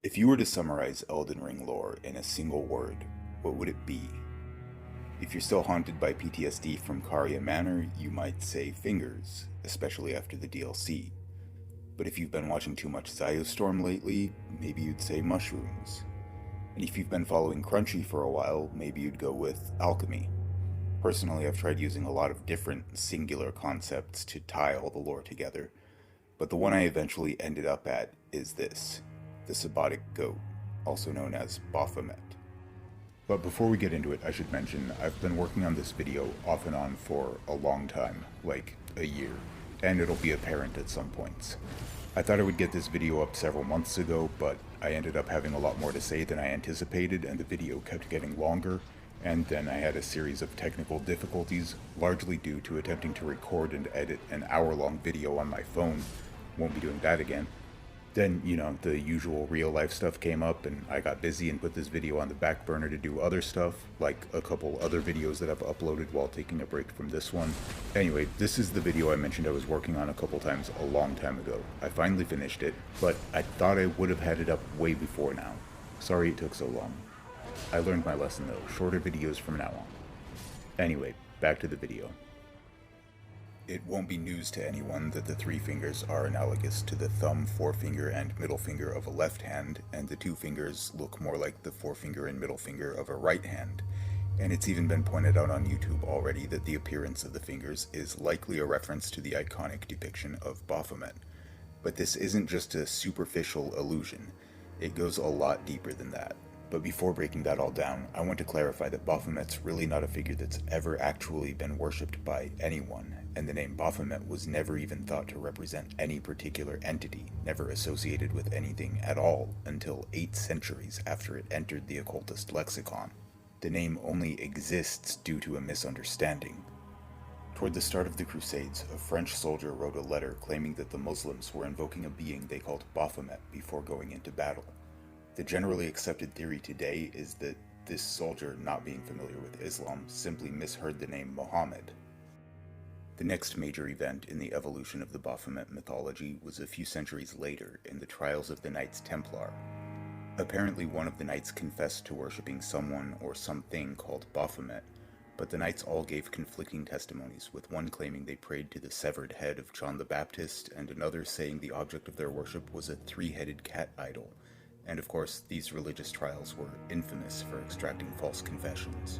If you were to summarize Elden Ring lore in a single word, what would it be? If you're still haunted by PTSD from Caria Manor, you might say fingers, especially after the DLC. But if you've been watching too much Ziostorm lately, maybe you'd say mushrooms. And if you've been following Crunchy for a while, maybe you'd go with alchemy. Personally, I've tried using a lot of different singular concepts to tie all the lore together, but the one I eventually ended up at is this: the Sabbatic Goat, also known as Baphomet. But before we get into it, I should mention I've been working on this video off and on for a long time, like a year, and it'll be apparent at some points. I thought I would get this video up several months ago, but I ended up having a lot more to say than I anticipated, and the video kept getting longer, and then I had a series of technical difficulties, largely due to attempting to record and edit an hour-long video on my phone. Won't be doing that again. Then, the usual real-life stuff came up, and I got busy and put this video on the back burner to do other stuff, like a couple other videos that I've uploaded while taking a break from this one. Anyway, this is the video I mentioned I was working on a couple times a long time ago. I finally finished it, but I thought I would have had it up way before now. Sorry it took so long. I learned my lesson though, shorter videos from now on. Anyway, back to the video. It won't be news to anyone that the three fingers are analogous to the thumb, forefinger, and middle finger of a left hand, and the two fingers look more like the forefinger and middle finger of a right hand. And it's even been pointed out on YouTube already that the appearance of the fingers is likely a reference to the iconic depiction of Baphomet. But this isn't just a superficial illusion, it goes a lot deeper than that. But before breaking that all down, I want to clarify that Baphomet's really not a figure that's ever actually been worshipped by anyone, and the name Baphomet was never even thought to represent any particular entity, never associated with anything at all until 8 centuries after it entered the occultist lexicon. The name only exists due to a misunderstanding. Toward the start of the Crusades, a French soldier wrote a letter claiming that the Muslims were invoking a being they called Baphomet before going into battle. The generally accepted theory today is that this soldier, not being familiar with Islam, simply misheard the name Muhammad. The next major event in the evolution of the Baphomet mythology was a few centuries later in the trials of the Knights Templar. Apparently one of the knights confessed to worshipping someone or something called Baphomet, but the knights all gave conflicting testimonies, with one claiming they prayed to the severed head of John the Baptist, and another saying the object of their worship was a 3-headed cat idol. And of course, these religious trials were infamous for extracting false confessions.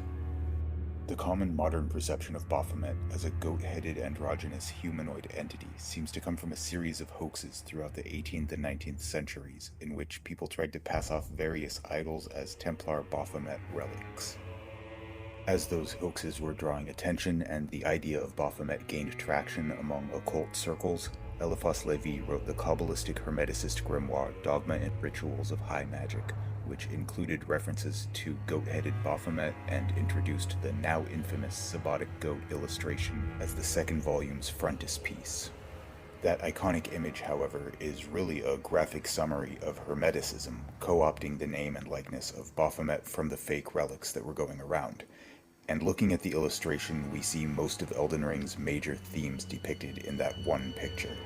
The common modern perception of Baphomet as a goat-headed androgynous humanoid entity seems to come from a series of hoaxes throughout the 18th and 19th centuries, in which people tried to pass off various idols as Templar Baphomet relics. As those hoaxes were drawing attention and the idea of Baphomet gained traction among occult circles, Eliphas Levi wrote the Kabbalistic Hermeticist grimoire Dogma and Rituals of High Magic, which included references to goat-headed Baphomet and introduced the now infamous Sabbatic Goat illustration as the second volume's frontispiece. That iconic image, however, is really a graphic summary of Hermeticism, co-opting the name and likeness of Baphomet from the fake relics that were going around. And looking at the illustration, we see most of Elden Ring's major themes depicted in that one picture.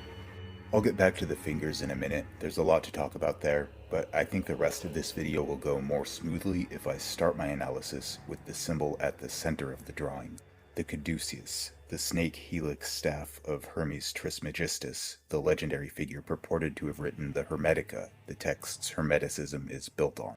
I'll get back to the fingers in a minute, there's a lot to talk about there, but I think the rest of this video will go more smoothly if I start my analysis with the symbol at the center of the drawing, the caduceus, the snake helix staff of Hermes Trismegistus, the legendary figure purported to have written the Hermetica the text's Hermeticism is built on.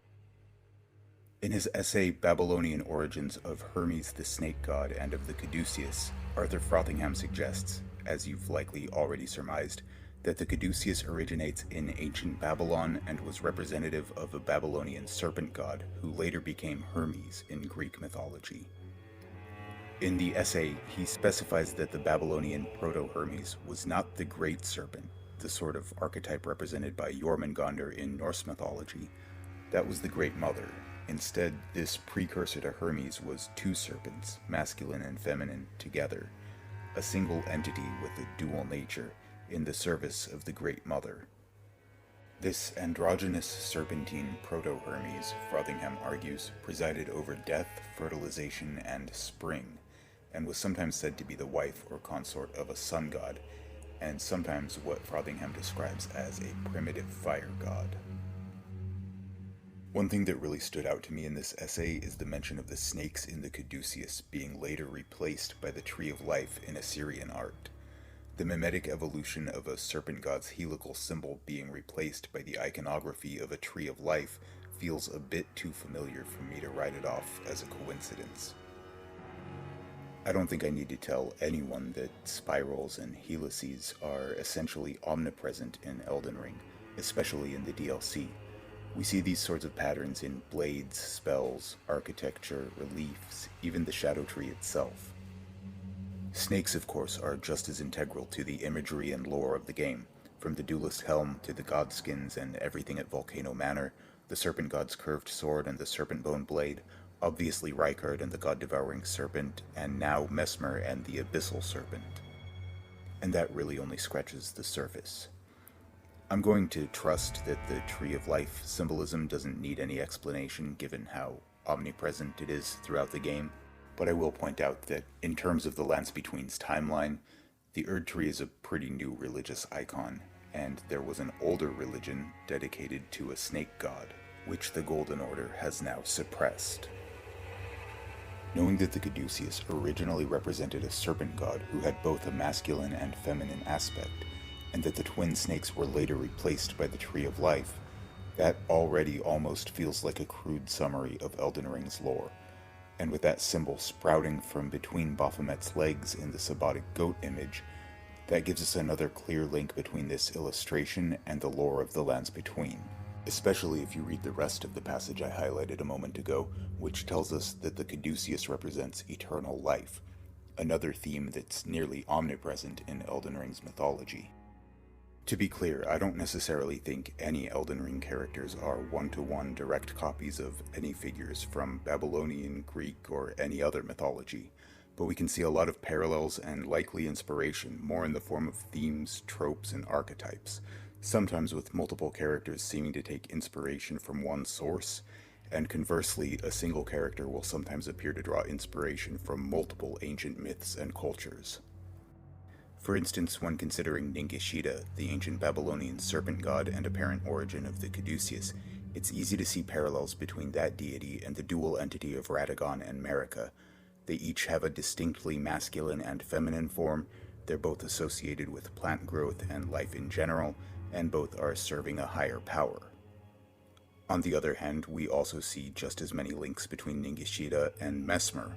In his essay Babylonian Origins of Hermes the Snake God and of the Caduceus, Arthur Frothingham suggests, as you've likely already surmised, that the caduceus originates in ancient Babylon and was representative of a Babylonian serpent god who later became Hermes in Greek mythology. In the essay, he specifies that the Babylonian proto-Hermes was not the great serpent, the sort of archetype represented by Jormungandr in Norse mythology. That was the Great Mother. Instead, this precursor to Hermes was 2 serpents, masculine and feminine, together, a single entity with a dual nature, in the service of the Great Mother. This androgynous serpentine proto-Hermes, Frothingham argues, presided over death, fertilization, and spring, and was sometimes said to be the wife or consort of a sun god, and sometimes what Frothingham describes as a primitive fire god. One thing that really stood out to me in this essay is the mention of the snakes in the caduceus being later replaced by the Tree of Life in Assyrian art. The mimetic evolution of a serpent god's helical symbol being replaced by the iconography of a Tree of Life feels a bit too familiar for me to write it off as a coincidence. I don't think I need to tell anyone that spirals and helices are essentially omnipresent in Elden Ring, especially in the DLC. We see these sorts of patterns in blades, spells, architecture, reliefs, even the Shadow Tree itself. Snakes, of course, are just as integral to the imagery and lore of the game. From the Duelist Helm to the Godskins and everything at Volcano Manor, the Serpent God's curved sword and the Serpent Bone blade, obviously Rykard and the God-devouring serpent, and now Messmer and the Abyssal Serpent. And that really only scratches the surface. I'm going to trust that the Tree of Life symbolism doesn't need any explanation given how omnipresent it is throughout the game, but I will point out that in terms of the Lance Between's timeline, the Erd Tree is a pretty new religious icon, and there was an older religion dedicated to a snake god, which the Golden Order has now suppressed. Knowing that the caduceus originally represented a serpent god who had both a masculine and feminine aspect, and that the twin snakes were later replaced by the Tree of Life, that already almost feels like a crude summary of Elden Ring's lore. And with that symbol sprouting from between Baphomet's legs in the Sabbatic goat image, that gives us another clear link between this illustration and the lore of the Lands Between, especially if you read the rest of the passage I highlighted a moment ago, which tells us that the caduceus represents eternal life, another theme that's nearly omnipresent in Elden Ring's mythology. To be clear, I don't necessarily think any Elden Ring characters are one-to-one direct copies of any figures from Babylonian, Greek, or any other mythology, but we can see a lot of parallels and likely inspiration, more in the form of themes, tropes, and archetypes, sometimes with multiple characters seeming to take inspiration from one source, and conversely, a single character will sometimes appear to draw inspiration from multiple ancient myths and cultures. For instance, when considering Ningishida, the ancient Babylonian serpent god and apparent origin of the caduceus, it's easy to see parallels between that deity and the dual entity of Radagon and Marika. They each have a distinctly masculine and feminine form, they're both associated with plant growth and life in general, and both are serving a higher power. On the other hand, we also see just as many links between Ningishida and Messmer.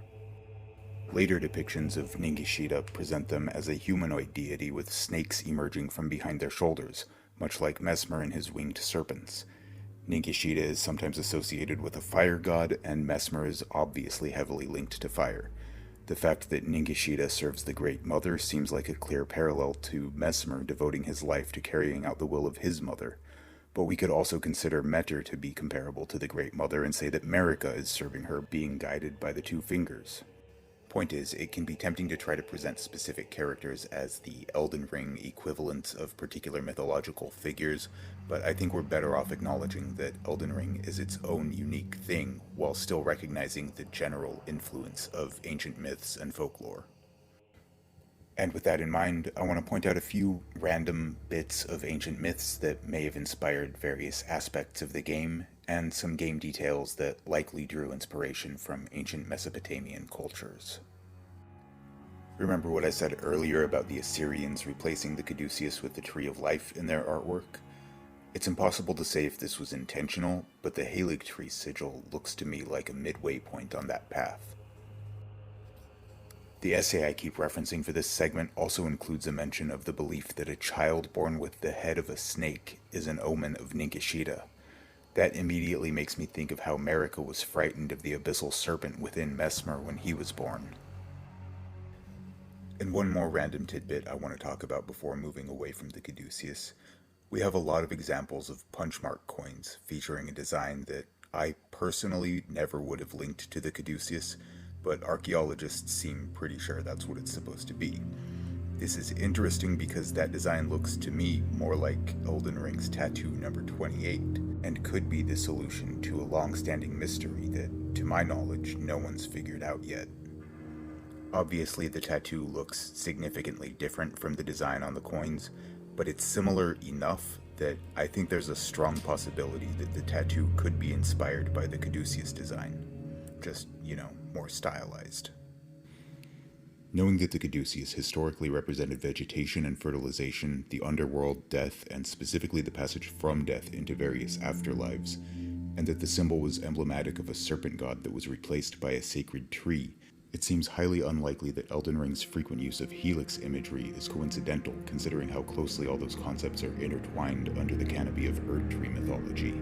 Later depictions of Ningishida present them as a humanoid deity with snakes emerging from behind their shoulders, much like Messmer and his winged serpents. Ningishida is sometimes associated with a fire god, and Messmer is obviously heavily linked to fire. The fact that Ningishida serves the Great Mother seems like a clear parallel to Messmer devoting his life to carrying out the will of his mother. But we could also consider Metter to be comparable to the Great Mother and say that Marika is serving her, being guided by the two fingers. Point is, it can be tempting to try to present specific characters as the Elden Ring equivalents of particular mythological figures, but I think we're better off acknowledging that Elden Ring is its own unique thing, while still recognizing the general influence of ancient myths and folklore. And with that in mind, I want to point out a few random bits of ancient myths that may have inspired various aspects of the game, and some game details that likely drew inspiration from ancient Mesopotamian cultures. Remember what I said earlier about the Assyrians replacing the caduceus with the Tree of Life in their artwork? It's impossible to say if this was intentional, but the Halig Tree sigil looks to me like a midway point on that path. The essay I keep referencing for this segment also includes a mention of the belief that a child born with the head of a snake is an omen of Ningishida. That immediately makes me think of how Marika was frightened of the abyssal serpent within Messmer when he was born. And one more random tidbit I want to talk about before moving away from the caduceus. We have a lot of examples of punchmark coins featuring a design that I personally never would have linked to the caduceus, but archaeologists seem pretty sure that's what it's supposed to be. This is interesting because that design looks to me more like Elden Ring's tattoo number 28, and could be the solution to a long-standing mystery that, to my knowledge, no one's figured out yet. Obviously, the tattoo looks significantly different from the design on the coins, but it's similar enough that I think there's a strong possibility that the tattoo could be inspired by the caduceus design. Just, more stylized. Knowing that the caduceus historically represented vegetation and fertilization, the underworld, death, and specifically the passage from death into various afterlives, and that the symbol was emblematic of a serpent god that was replaced by a sacred tree, it seems highly unlikely that Elden Ring's frequent use of helix imagery is coincidental, considering how closely all those concepts are intertwined under the canopy of Erd Tree mythology.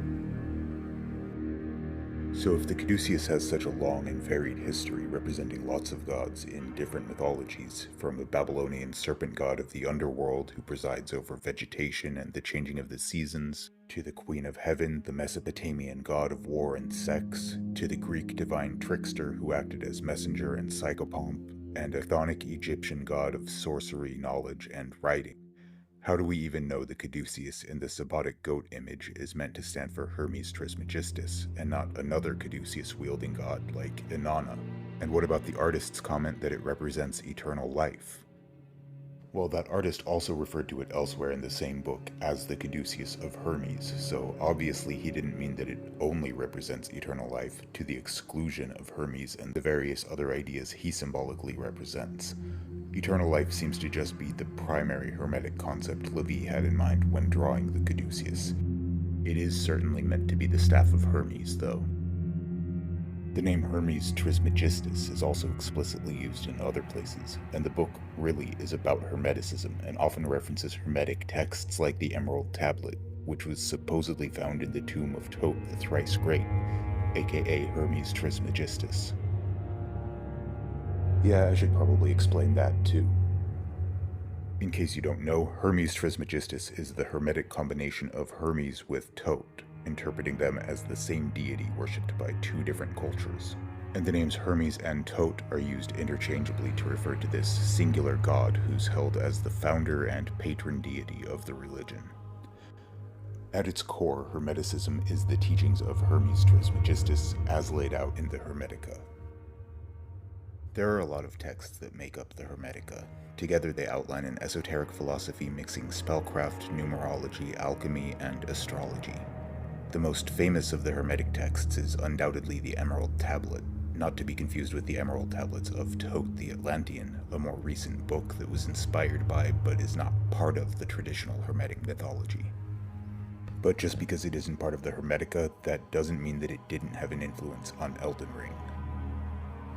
So if the caduceus has such a long and varied history representing lots of gods in different mythologies, from a Babylonian serpent god of the underworld who presides over vegetation and the changing of the seasons, to the Queen of Heaven, the Mesopotamian god of war and sex, to the Greek divine trickster who acted as messenger and psychopomp, and a chthonic Egyptian god of sorcery, knowledge, and writing, how do we even know the caduceus in the Sabbatic goat image is meant to stand for Hermes Trismegistus, and not another caduceus-wielding god like Inanna? And what about the artist's comment that it represents eternal life? Well, that artist also referred to it elsewhere in the same book as the caduceus of Hermes, so obviously he didn't mean that it only represents eternal life to the exclusion of Hermes and the various other ideas he symbolically represents. Eternal life seems to just be the primary hermetic concept Levi had in mind when drawing the caduceus. It is certainly meant to be the staff of Hermes, though. The name Hermes Trismegistus is also explicitly used in other places, and the book really is about Hermeticism and often references Hermetic texts like the Emerald Tablet, which was supposedly found in the tomb of Thoth the Thrice Great, aka Hermes Trismegistus. Yeah, I should probably explain that too. In case you don't know, Hermes Trismegistus is the hermetic combination of Hermes with Thoth, interpreting them as the same deity worshipped by two different cultures. And the names Hermes and Thoth are used interchangeably to refer to this singular god who's held as the founder and patron deity of the religion. At its core, Hermeticism is the teachings of Hermes Trismegistus as laid out in the Hermetica. There are a lot of texts that make up the Hermetica. Together they outline an esoteric philosophy mixing spellcraft, numerology, alchemy, and astrology. The most famous of the Hermetic texts is undoubtedly the Emerald Tablet, not to be confused with the Emerald Tablets of Thoth the Atlantean, a more recent book that was inspired by but is not part of the traditional Hermetic mythology. But just because it isn't part of the Hermetica, that doesn't mean that it didn't have an influence on Elden Ring.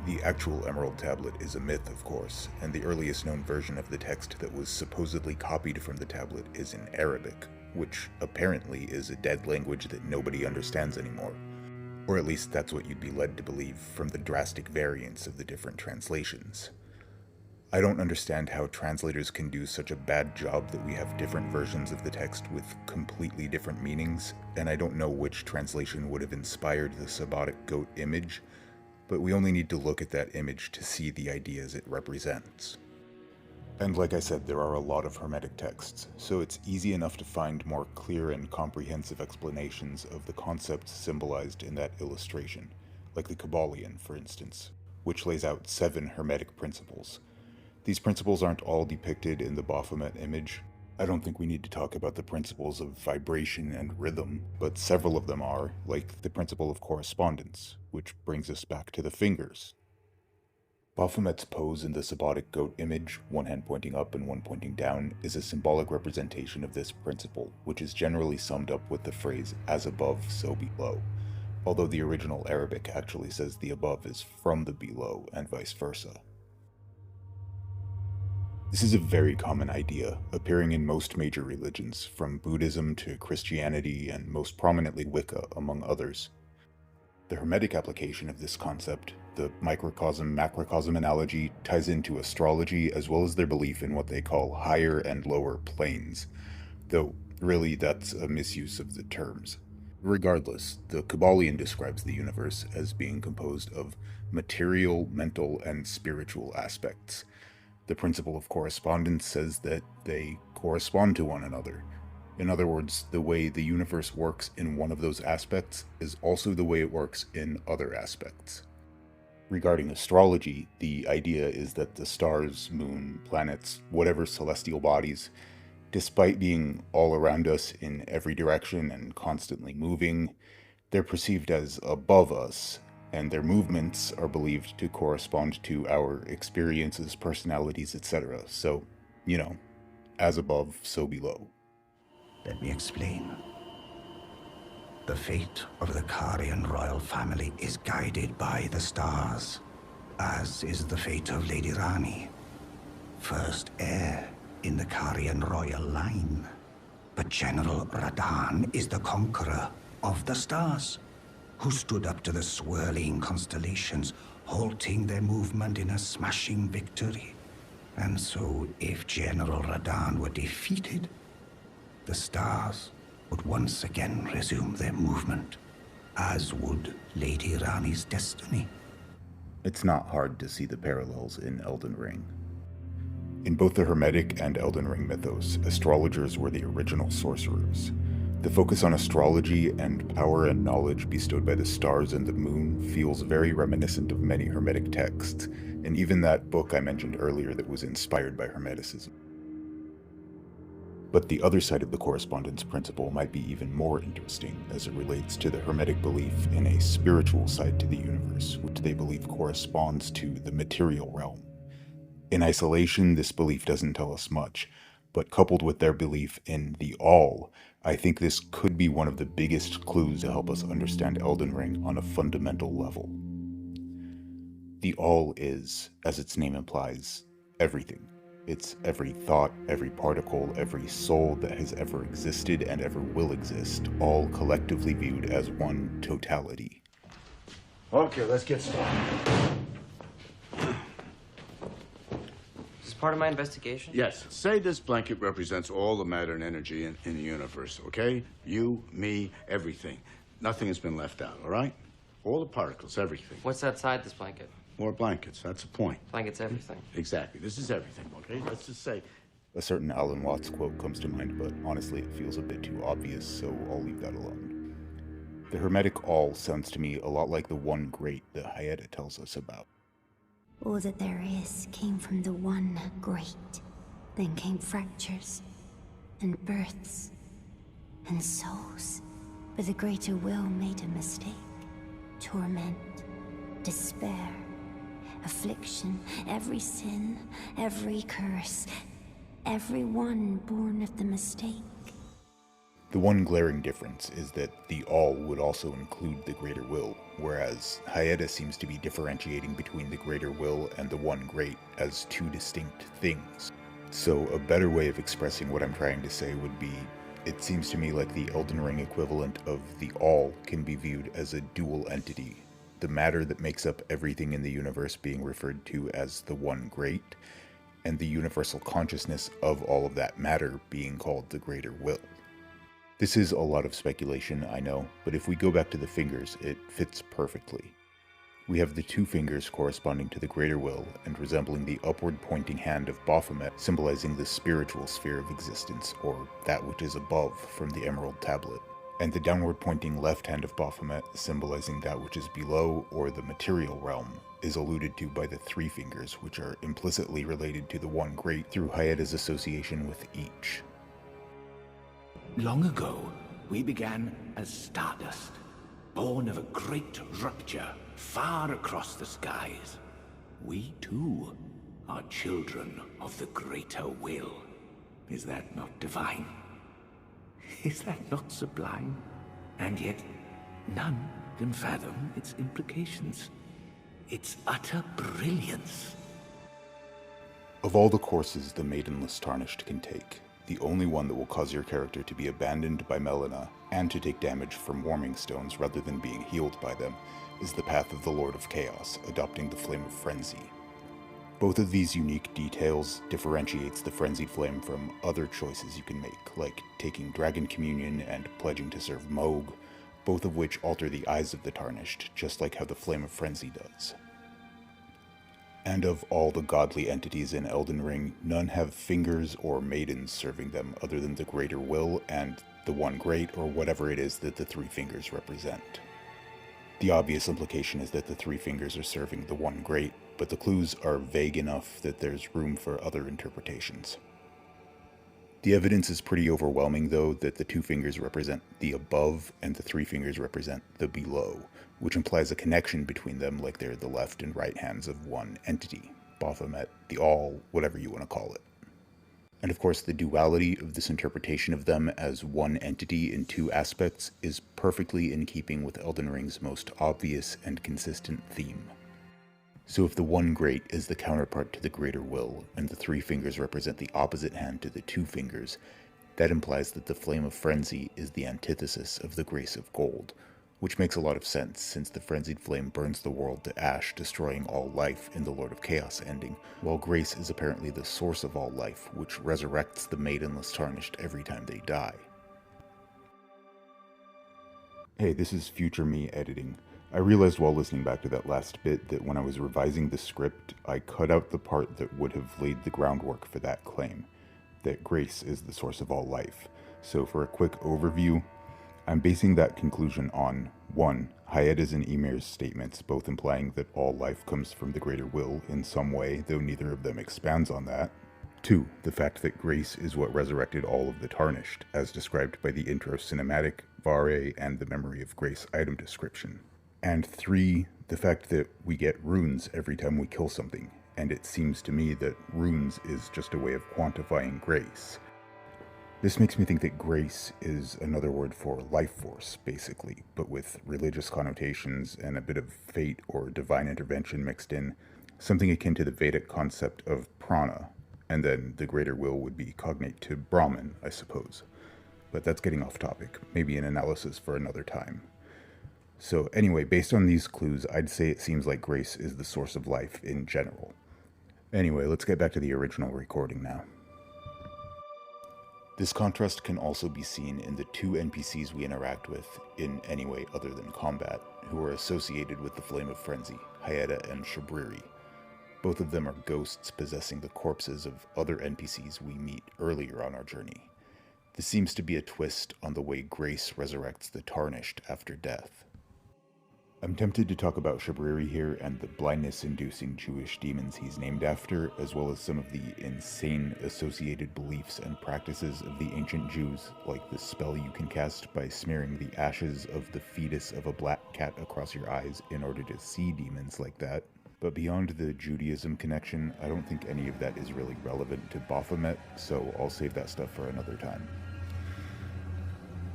The actual Emerald Tablet is a myth, of course, and the earliest known version of the text that was supposedly copied from the tablet is in Arabic, which apparently is a dead language that nobody understands anymore. Or at least that's what you'd be led to believe from the drastic variance of the different translations. I don't understand how translators can do such a bad job that we have different versions of the text with completely different meanings, and I don't know which translation would have inspired the Sabbatic goat image, but we only need to look at that image to see the ideas it represents. And like I said, there are a lot of Hermetic texts, so it's easy enough to find more clear and comprehensive explanations of the concepts symbolized in that illustration, like the Kabbalion, for instance, which lays out 7 Hermetic principles. These principles aren't all depicted in the Baphomet image. I don't think we need to talk about the principles of vibration and rhythm, but several of them are, like the principle of correspondence, which brings us back to the fingers. Baphomet's pose in the Sabbatic goat image, one hand pointing up and one pointing down, is a symbolic representation of this principle, which is generally summed up with the phrase, as above, so below, although the original Arabic actually says the above is from the below and vice versa. This is a very common idea, appearing in most major religions, from Buddhism to Christianity and most prominently Wicca, among others. The Hermetic application of this concept, the microcosm-macrocosm analogy, ties into astrology as well as their belief in what they call higher and lower planes, though really that's a misuse of the terms. Regardless, the Kabbalion describes the universe as being composed of material, mental, and spiritual aspects. The principle of correspondence says that they correspond to one another. In other words, the way the universe works in one of those aspects is also the way it works in other aspects. Regarding astrology, the idea is that the stars, moon, planets, whatever celestial bodies, Despite being all around us in every direction and constantly moving, they're perceived as above us, and their movements are believed to correspond to our experiences, personalities, etc. So, as above, so below. Let me explain. The fate of the Carian royal family is guided by the stars, as is the fate of Lady Rani, first heir in the Carian royal line. But General Radan is the conqueror of the stars, who stood up to the swirling constellations, halting their movement in a smashing victory. And so, if General Radan were defeated, the stars would once again resume their movement, as would Lady Rani's destiny. It's not hard to see the parallels in Elden Ring. In both the Hermetic and Elden Ring mythos, astrologers were the original sorcerers. The focus on astrology and power and knowledge bestowed by the stars and the moon feels very reminiscent of many Hermetic texts, and even that book I mentioned earlier that was inspired by Hermeticism. But the other side of the correspondence principle might be even more interesting as it relates to the Hermetic belief in a spiritual side to the universe, which they believe corresponds to the material realm. In isolation, this belief doesn't tell us much, but coupled with their belief in the All, I think this could be one of the biggest clues to help us understand Elden Ring on a fundamental level. The All is, as its name implies, everything. It's every thought, every particle, every soul that has ever existed and ever will exist, all collectively viewed as one totality. Okay, let's get started. Is this part of my investigation? Yes. Say this blanket represents all the matter and energy in the universe, okay? You, me, everything. Nothing has been left out, all right? All the particles, everything. What's outside this blanket? More blankets, that's the point. Blanket's everything. Exactly. This is everything, okay? Let's just say... A certain Alan Watts quote comes to mind, but honestly it feels a bit too obvious, so I'll leave that alone. The Hermetic All sounds to me a lot like the One Great that Hayata tells us about. All that there is came from the One Great. Then came fractures, and births, and souls. But the greater will made a mistake. Torment, despair, affliction, every sin, every curse, every one born of the mistake. The one glaring difference is that the All would also include the greater will, whereas Hayata seems to be differentiating between the greater will and the One Great as two distinct things. So a better way of expressing what I'm trying to say would be, it seems to me like the Elden Ring equivalent of the All can be viewed as a dual entity, the matter that makes up everything in the universe being referred to as the One Great, and the universal consciousness of all of that matter being called the greater will. This is a lot of speculation, I know, but if we go back to the fingers, it fits perfectly. We have the two fingers corresponding to the greater will and resembling the upward pointing hand of Baphomet, symbolizing the spiritual sphere of existence, or that which is above from the Emerald Tablet, and the downward pointing left hand of Baphomet, symbolizing that which is below, or the material realm, is alluded to by the three fingers, which are implicitly related to the One Great through Hayata's association with each. Long ago, we began as stardust, born of a great rupture far across the skies. We too are children of the greater will. Is that not divine? Is that not sublime? And yet, none can fathom its implications. Its utter brilliance. Of all the courses the Maidenless Tarnished can take, the only one that will cause your character to be abandoned by Melina and to take damage from warming stones rather than being healed by them is the path of the Lord of Chaos, adopting the Flame of Frenzy. Both of these unique details differentiates the Frenzied Flame from other choices you can make, like taking Dragon Communion and pledging to serve Moog, both of which alter the eyes of the Tarnished, just like how the Flame of Frenzy does. And of all the godly entities in Elden Ring, none have fingers or maidens serving them other than the Greater Will and the One Great, or whatever it is that the three fingers represent. The obvious implication is that the three fingers are serving the One Great, but the clues are vague enough that there's room for other interpretations. The evidence is pretty overwhelming, though, that the 2 fingers represent the above and the 3 fingers represent the below, which implies a connection between them like they're the left and right hands of one entity. Baphomet, the all, whatever you want to call it. And of course, the duality of this interpretation of them as one entity in 2 aspects is perfectly in keeping with Elden Ring's most obvious and consistent theme. So if the one great is the counterpart to the greater will, and the 3 fingers represent the opposite hand to the 2 fingers, that implies that the flame of frenzy is the antithesis of the grace of gold, which makes a lot of sense since the frenzied flame burns the world to ash, destroying all life in the Lord of Chaos ending, while grace is apparently the source of all life, which resurrects the maidenless tarnished every time they die. Hey, this is future me editing. I realized while listening back to that last bit that when I was revising the script, I cut out the part that would have laid the groundwork for that claim, that grace is the source of all life. So for a quick overview, I'm basing that conclusion on 1. Hayeda's and Ymir's statements, both implying that all life comes from the greater will in some way, though neither of them expands on that. 2. The fact that grace is what resurrected all of the tarnished, as described by the intro cinematic, Vare, and the Memory of Grace item description. And 3, the fact that we get runes every time we kill something, and it seems to me that runes is just a way of quantifying grace. This makes me think that grace is another word for life force, basically, but with religious connotations and a bit of fate or divine intervention mixed in, something akin to the Vedic concept of prana, and then the greater will would be cognate to Brahman, I suppose. But that's getting off topic, maybe an analysis for another time. So anyway, based on these clues, I'd say it seems like grace is the source of life in general. Anyway, let's get back to the original recording now. This contrast can also be seen in the 2 NPCs we interact with, in any way other than combat, who are associated with the Flame of Frenzy, Hayeda and Shabriri. Both of them are ghosts possessing the corpses of other NPCs we meet earlier on our journey. This seems to be a twist on the way grace resurrects the tarnished after death. I'm tempted to talk about Shabriri here and the blindness-inducing Jewish demons he's named after, as well as some of the insane associated beliefs and practices of the ancient Jews, like the spell you can cast by smearing the ashes of the fetus of a black cat across your eyes in order to see demons like that. But beyond the Judaism connection, I don't think any of that is really relevant to Baphomet, so I'll save that stuff for another time.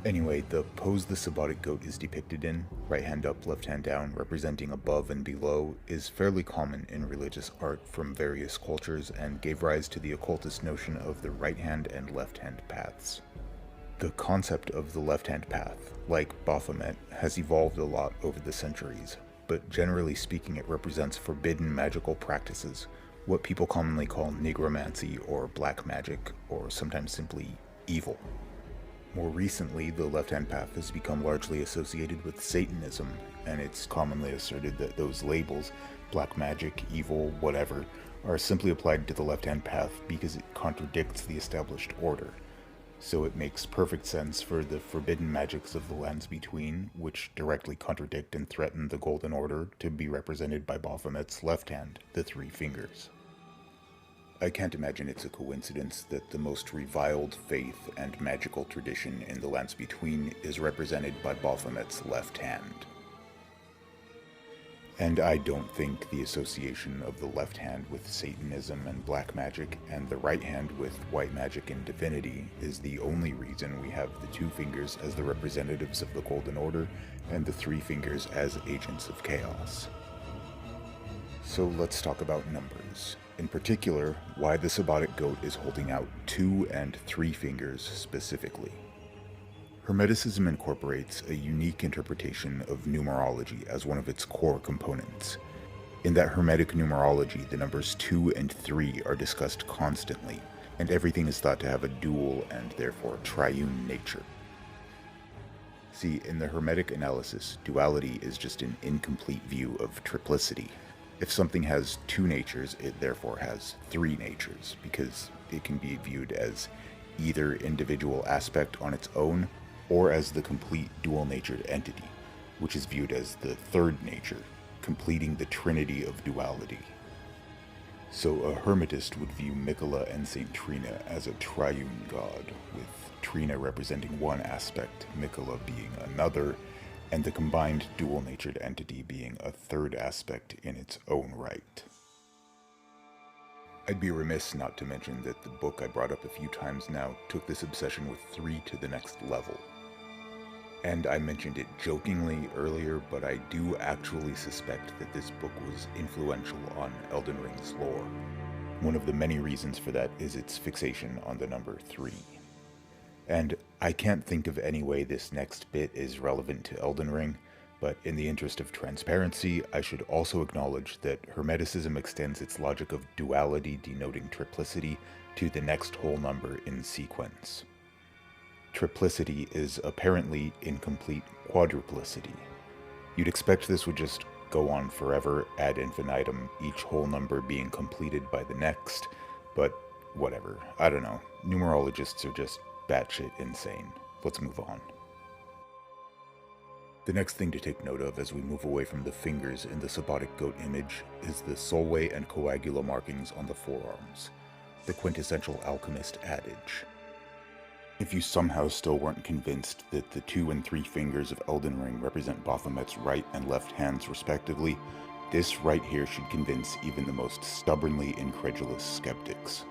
Anyway, the pose the Sabbatic goat is depicted in, right hand up, left hand down, representing above and below, is fairly common in religious art from various cultures and gave rise to the occultist notion of the right hand and left hand paths. The concept of the left hand path, like Baphomet, has evolved a lot over the centuries, but generally speaking it represents forbidden magical practices, what people commonly call nigromancy or black magic, or sometimes simply evil. More recently, the left-hand path has become largely associated with Satanism, and it's commonly asserted that those labels, black magic, evil, whatever, are simply applied to the left-hand path because it contradicts the established order. So it makes perfect sense for the forbidden magics of the lands between, which directly contradict and threaten the Golden Order, to be represented by Baphomet's left hand, the 3 fingers. I can't imagine it's a coincidence that the most reviled faith and magical tradition in the lands between is represented by Baphomet's left hand. And I don't think the association of the left hand with Satanism and black magic and the right hand with white magic and divinity is the only reason we have the 2 fingers as the representatives of the Golden Order and the 3 fingers as agents of chaos. So let's talk about numbers. In particular, why the Sabbatic goat is holding out 2 and 3 fingers specifically. Hermeticism incorporates a unique interpretation of numerology as one of its core components. In that Hermetic numerology, the numbers 2 and 3 are discussed constantly, and everything is thought to have a dual and therefore triune nature. See, in the Hermetic analysis, duality is just an incomplete view of triplicity. If something has 2 natures, it therefore has 3 natures, because it can be viewed as either individual aspect on its own, or as the complete dual-natured entity, which is viewed as the 3rd nature, completing the trinity of duality. So a Hermetist would view Mikola and Saint Trina as a triune god, with Trina representing one aspect, Mikola being another, and the combined dual-natured entity being a third aspect in its own right. I'd be remiss not to mention that the book I brought up a few times now took this obsession with 3 to the next level. And I mentioned it jokingly earlier, but I do actually suspect that this book was influential on Elden Ring's lore. One of the many reasons for that is its fixation on the number 3. And I can't think of any way this next bit is relevant to Elden Ring, but in the interest of transparency, I should also acknowledge that Hermeticism extends its logic of duality denoting triplicity to the next whole number in sequence. Triplicity is apparently incomplete quadruplicity. You'd expect this would just go on forever ad infinitum, each whole number being completed by the next, but whatever. I don't know. Numerologists are just batshit insane. Let's move on. The next thing to take note of as we move away from the fingers in the Sabbatic goat image is the Solway and Coagula markings on the forearms, the quintessential alchemist adage. If you somehow still weren't convinced that the 2 and 3 fingers of Elden Ring represent Baphomet's right and left hands respectively, this right here should convince even the most stubbornly incredulous skeptics.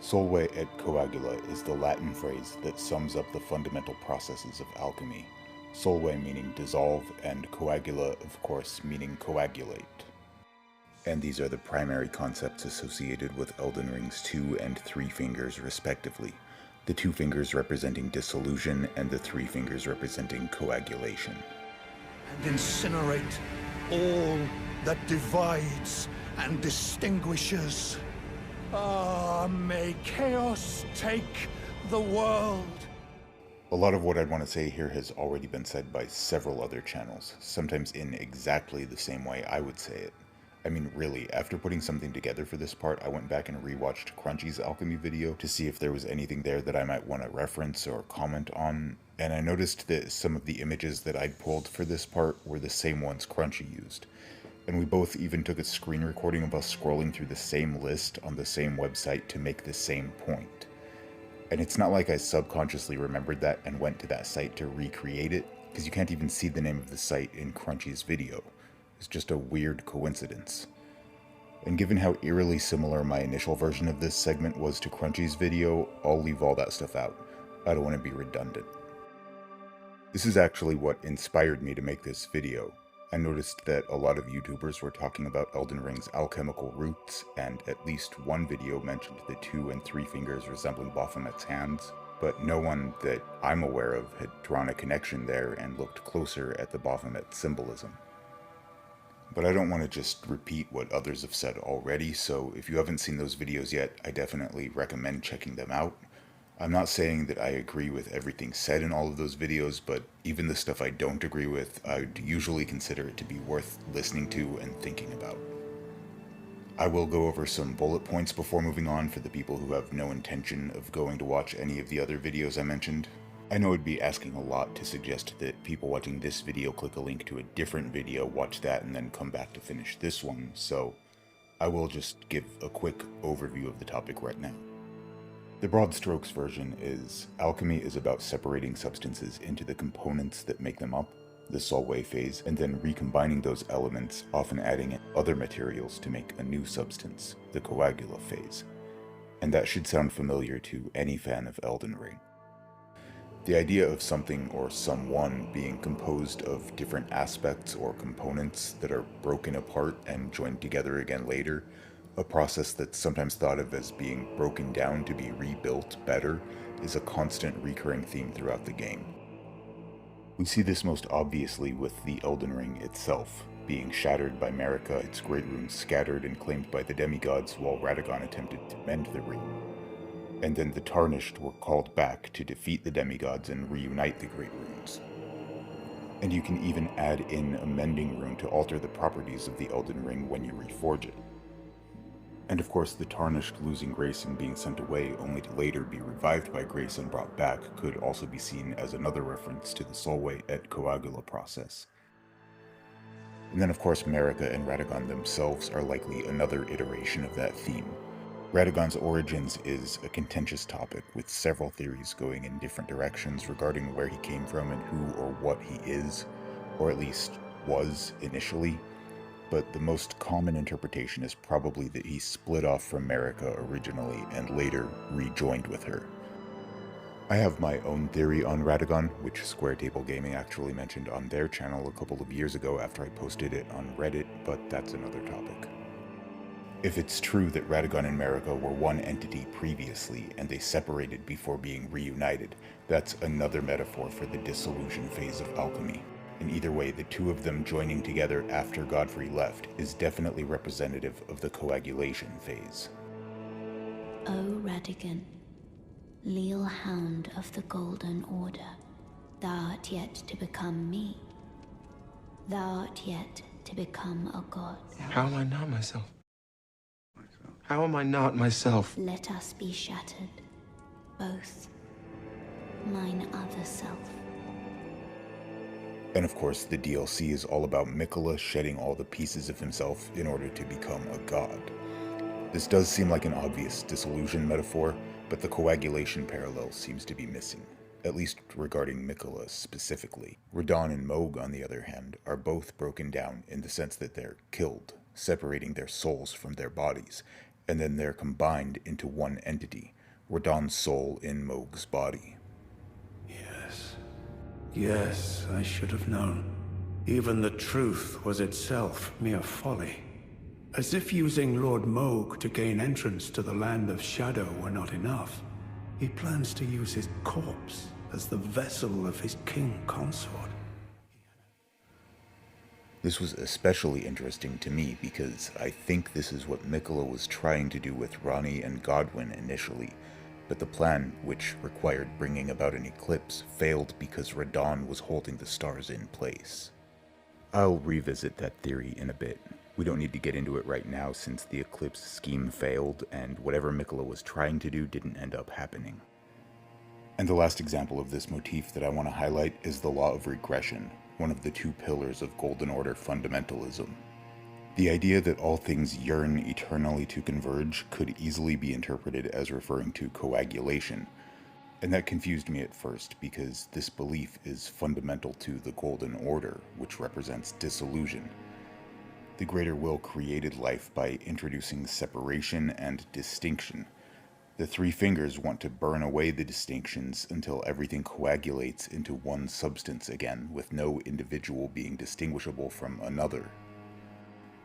Solway et coagula is the Latin phrase that sums up the fundamental processes of alchemy. Solway meaning dissolve, and coagula, of course, meaning coagulate. And these are the primary concepts associated with Elden Ring's 2 and 3 fingers respectively, the 2 fingers representing dissolution and the 3 fingers representing coagulation. And incinerate all that divides and distinguishes. Ah, may chaos take the world. A lot of what I'd want to say here has already been said by several other channels, sometimes in exactly the same way I would say it. I mean, really, after putting something together for this part, I went back and rewatched Crunchy's alchemy video to see if there was anything there that I might want to reference or comment on, and I noticed that some of the images that I'd pulled for this part were the same ones Crunchy used. And we both even took a screen recording of us scrolling through the same list on the same website to make the same point. And it's not like I subconsciously remembered that and went to that site to recreate it, because you can't even see the name of the site in Crunchy's video. It's just a weird coincidence. And given how eerily similar my initial version of this segment was to Crunchy's video, I'll leave all that stuff out. I don't want to be redundant. This is actually what inspired me to make this video. I noticed that a lot of YouTubers were talking about Elden Ring's alchemical roots, and at least one video mentioned the 2 and 3 fingers resembling Baphomet's hands, but no one that I'm aware of had drawn a connection there and looked closer at the Baphomet symbolism. But I don't want to just repeat what others have said already, so if you haven't seen those videos yet, I definitely recommend checking them out. I'm not saying that I agree with everything said in all of those videos, but even the stuff I don't agree with, I'd usually consider it to be worth listening to and thinking about. I will go over some bullet points before moving on for the people who have no intention of going to watch any of the other videos I mentioned. I know it'd be asking a lot to suggest that people watching this video click a link to a different video, watch that, and then come back to finish this one, so I will just give a quick overview of the topic right now. The broad strokes version is, alchemy is about separating substances into the components that make them up, the Solway phase, and then recombining those elements, often adding in other materials to make a new substance, the Coagula phase. And that should sound familiar to any fan of Elden Ring. The idea of something or someone being composed of different aspects or components that are broken apart and joined together again later, a process that's sometimes thought of as being broken down to be rebuilt better, is a constant recurring theme throughout the game. We see this most obviously with the Elden Ring itself, being shattered by Marika, its great runes scattered and claimed by the demigods while Radagon attempted to mend the ring. And then the Tarnished were called back to defeat the demigods and reunite the great runes. And you can even add in a mending rune to alter the properties of the Elden Ring when you reforge it. And of course, the Tarnished losing grace and being sent away only to later be revived by grace and brought back could also be seen as another reference to the Solway et Coagula process. And then of course Marika and Radagon themselves are likely another iteration of that theme. Radagon's origins is a contentious topic, with several theories going in different directions regarding where he came from and who or what he is, or at least was initially. But the most common interpretation is probably that he split off from Marika originally and later rejoined with her. I have my own theory on Radagon, which Square Table Gaming actually mentioned on their channel a couple of years ago after I posted it on Reddit, but that's another topic. If it's true that Radagon and Marika were one entity previously and they separated before being reunited, that's another metaphor for the dissolution phase of alchemy. In either way, the two of them joining together after Godfrey left is definitely representative of the coagulation phase. O Radagon, leal hound of the Golden Order, thou art yet to become me. Thou art yet to become a god. How am I not myself? How am I not myself? Let us be shattered, both. Mine other self. And of course, the DLC is all about Miquella shedding all the pieces of himself in order to become a god. This does seem like an obvious dissolution metaphor, but the coagulation parallel seems to be missing, at least regarding Miquella specifically. Radahn and Mohg, on the other hand, are both broken down in the sense that they're killed, separating their souls from their bodies, and then they're combined into one entity, Radahn's soul in Mohg's body. Yes, I should have known. Even the truth was itself mere folly. As if using Lord Mohg to gain entrance to the Land of Shadow were not enough, he plans to use his corpse as the vessel of his king consort. This was especially interesting to me because I think this is what Miquella was trying to do with Ranni and Godwyn initially, but the plan, which required bringing about an eclipse, failed because Radahn was holding the stars in place. I'll revisit that theory in a bit. We don't need to get into it right now since the eclipse scheme failed and whatever Miquella was trying to do didn't end up happening. And the last example of this motif that I want to highlight is the law of regression, one of the two pillars of Golden Order fundamentalism. The idea that all things yearn eternally to converge could easily be interpreted as referring to coagulation, and that confused me at first because this belief is fundamental to the Golden Order, which represents dissolution. The Greater Will created life by introducing separation and distinction. The Three Fingers want to burn away the distinctions until everything coagulates into one substance again, with no individual being distinguishable from another.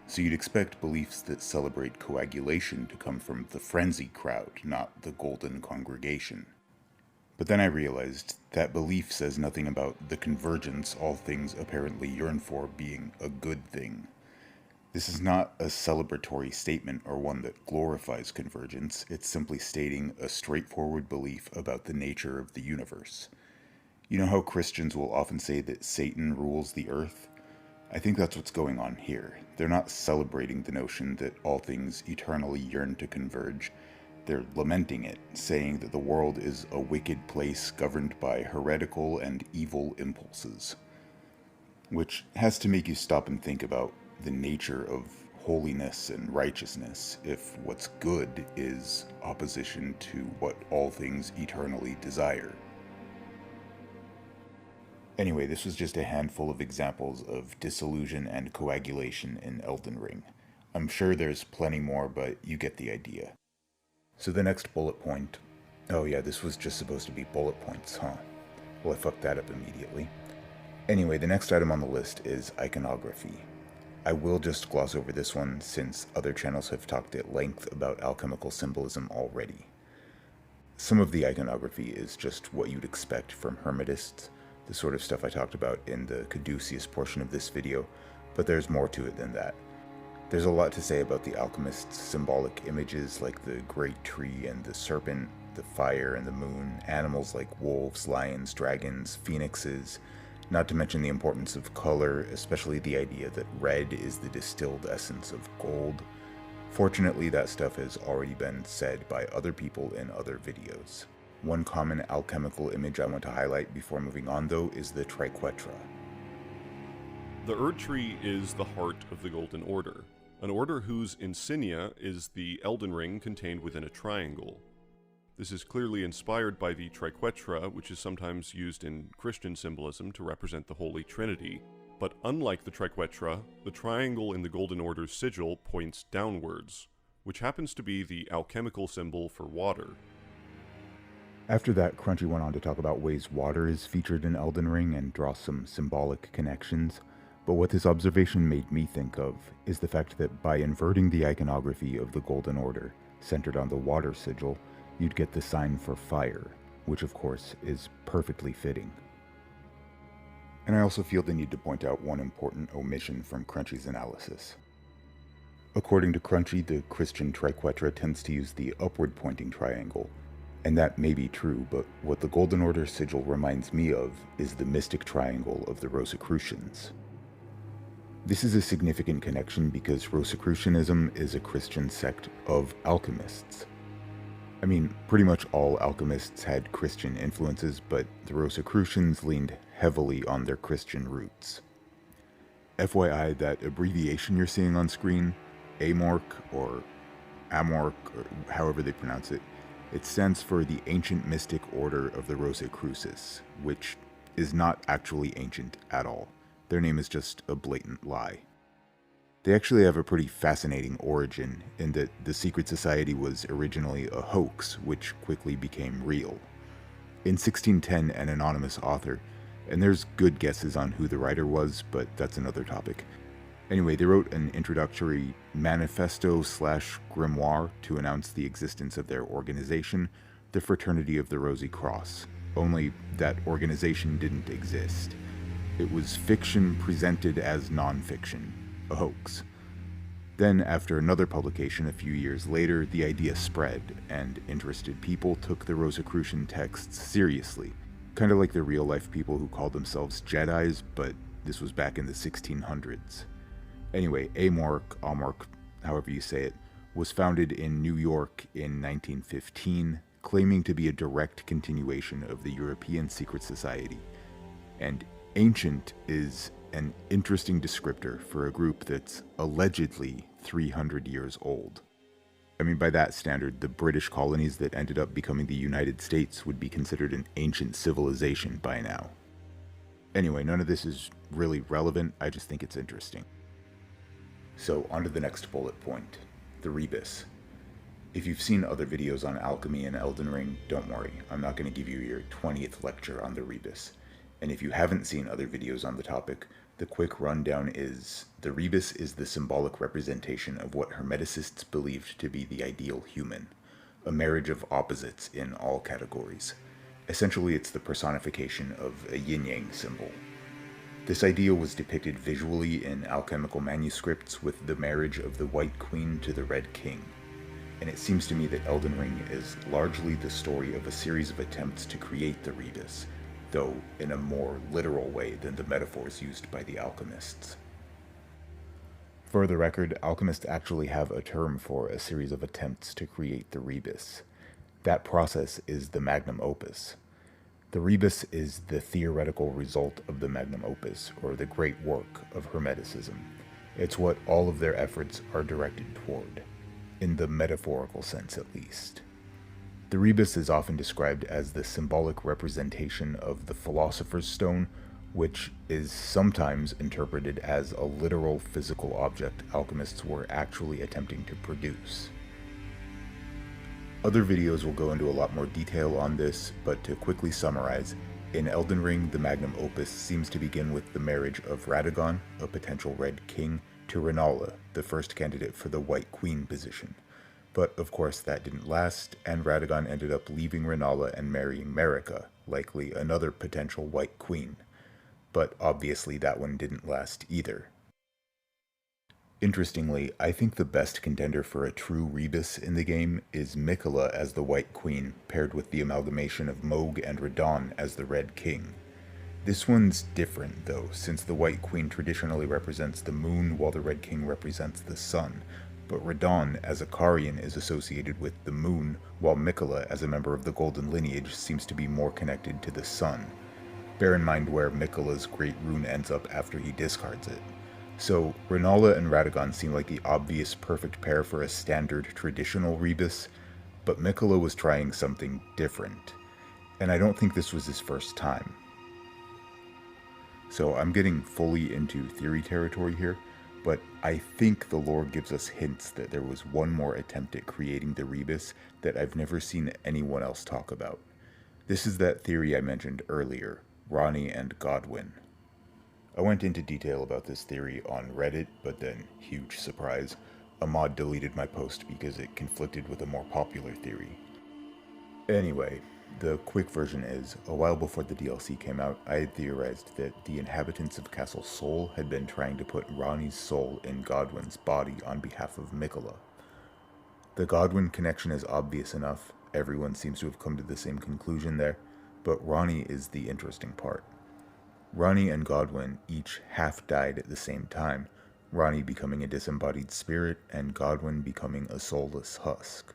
So you'd expect beliefs that celebrate coagulation to come from the frenzy crowd, not the golden congregation. But then I realized that belief says nothing about the convergence all things apparently yearn for being a good thing. This is not a celebratory statement or one that glorifies convergence, it's simply stating a straightforward belief about the nature of the universe. You know how Christians will often say that Satan rules the earth? I think that's what's going on here. They're not celebrating the notion that all things eternally yearn to converge. They're lamenting it, saying that the world is a wicked place governed by heretical and evil impulses. Which has to make you stop and think about the nature of holiness and righteousness if what's good is opposition to what all things eternally desire. Anyway, this was just a handful of examples of dissolution and coagulation in Elden Ring. I'm sure there's plenty more, but you get the idea. So the next bullet point... Oh yeah, this was just supposed to be bullet points, huh? Well, I fucked that up immediately. Anyway, the next item on the list is iconography. I will just gloss over this one since other channels have talked at length about alchemical symbolism already. Some of the iconography is just what you'd expect from Hermetists, the sort of stuff I talked about in the caduceus portion of this video, but there's more to it than that. There's a lot to say about the alchemist's symbolic images like the great tree and the serpent, the fire and the moon, animals like wolves, lions, dragons, phoenixes, not to mention the importance of color, especially the idea that red is the distilled essence of gold. Fortunately, that stuff has already been said by other people in other videos. One common alchemical image I want to highlight before moving on, though, is the triquetra. The Erd Tree is the heart of the Golden Order, an order whose insignia is the Elden Ring contained within a triangle. This is clearly inspired by the triquetra, which is sometimes used in Christian symbolism to represent the Holy Trinity, but unlike the triquetra, the triangle in the Golden Order's sigil points downwards, which happens to be the alchemical symbol for water. After that, Crunchy went on to talk about ways water is featured in Elden Ring and draw some symbolic connections, but what this observation made me think of is the fact that by inverting the iconography of the Golden Order, centered on the water sigil, you'd get the sign for fire, which of course is perfectly fitting. And I also feel the need to point out one important omission from Crunchy's analysis. According to Crunchy, the Christian triquetra tends to use the upward-pointing triangle, and that may be true, but what the Golden Order sigil reminds me of is the mystic triangle of the Rosicrucians. This is a significant connection because Rosicrucianism is a Christian sect of alchemists. I mean, pretty much all alchemists had Christian influences, but the Rosicrucians leaned heavily on their Christian roots. FYI, that abbreviation you're seeing on screen, AMORC or AMORC, or however they pronounce it, it stands for the Ancient Mystic Order of the Rosicrucis, which is not actually ancient at all. Their name is just a blatant lie. They actually have a pretty fascinating origin in that the secret society was originally a hoax, which quickly became real. In 1610, an anonymous author, and there's good guesses on who the writer was, but that's another topic. Anyway, they wrote an introductory manifesto/grimoire to announce the existence of their organization, the Fraternity of the Rosy Cross, only that organization didn't exist. It was fiction presented as non-fiction, a hoax. Then, after another publication a few years later, the idea spread, and interested people took the Rosicrucian texts seriously, kind of like the real-life people who called themselves Jedis, but this was back in the 1600s. Anyway, AMORC, however you say it, was founded in New York in 1915, claiming to be a direct continuation of the European secret society. And ancient is an interesting descriptor for a group that's allegedly 300 years old. I mean, by that standard, the British colonies that ended up becoming the United States would be considered an ancient civilization by now. Anyway, none of this is really relevant, I just think it's interesting. So, on to the next bullet point, the Rebis. If you've seen other videos on alchemy and Elden Ring, don't worry, I'm not going to give you your 20th lecture on the Rebis. And if you haven't seen other videos on the topic, the quick rundown is, the Rebis is the symbolic representation of what Hermeticists believed to be the ideal human, a marriage of opposites in all categories. Essentially, it's the personification of a yin-yang symbol. This idea was depicted visually in alchemical manuscripts with the marriage of the White Queen to the Red King, and it seems to me that Elden Ring is largely the story of a series of attempts to create the Rebis, though in a more literal way than the metaphors used by the alchemists. For the record, alchemists actually have a term for a series of attempts to create the Rebis. That process is the magnum opus. The Rebis is the theoretical result of the magnum opus, or the great work of Hermeticism. It's what all of their efforts are directed toward, in the metaphorical sense at least. The Rebis is often described as the symbolic representation of the Philosopher's Stone, which is sometimes interpreted as a literal physical object alchemists were actually attempting to produce. Other videos will go into a lot more detail on this, but to quickly summarize, in Elden Ring, the magnum opus seems to begin with the marriage of Radagon, a potential Red King, to Rennala, the first candidate for the White Queen position. But of course that didn't last, and Radagon ended up leaving Rennala and marrying Marika, likely another potential White Queen. But obviously that one didn't last either. Interestingly, I think the best contender for a true Rebis in the game is Miquella as the White Queen, paired with the amalgamation of Mohg and Radahn as the Red King. This one's different though, since the White Queen traditionally represents the moon while the Red King represents the sun, but Radahn as a Carian is associated with the moon, while Miquella as a member of the Golden Lineage seems to be more connected to the sun. Bear in mind where Miquella's Great Rune ends up after he discards it. So, Renala and Radagon seem like the obvious perfect pair for a standard traditional Rebis, but Miquella was trying something different, and I don't think this was his first time. So I'm getting fully into theory territory here, but I think the lore gives us hints that there was one more attempt at creating the Rebis that I've never seen anyone else talk about. This is that theory I mentioned earlier, Ronnie and Godwyn. I went into detail about this theory on Reddit, but then, huge surprise, a mod deleted my post because it conflicted with a more popular theory. Anyway, the quick version is, a while before the DLC came out, I had theorized that the inhabitants of Castle Sol had been trying to put Ronnie's soul in Godwyn's body on behalf of Miquella. The Godwyn connection is obvious enough, everyone seems to have come to the same conclusion there, but Ronnie is the interesting part. Ronnie and Godwyn each half died at the same time, Ronnie becoming a disembodied spirit and Godwyn becoming a soulless husk.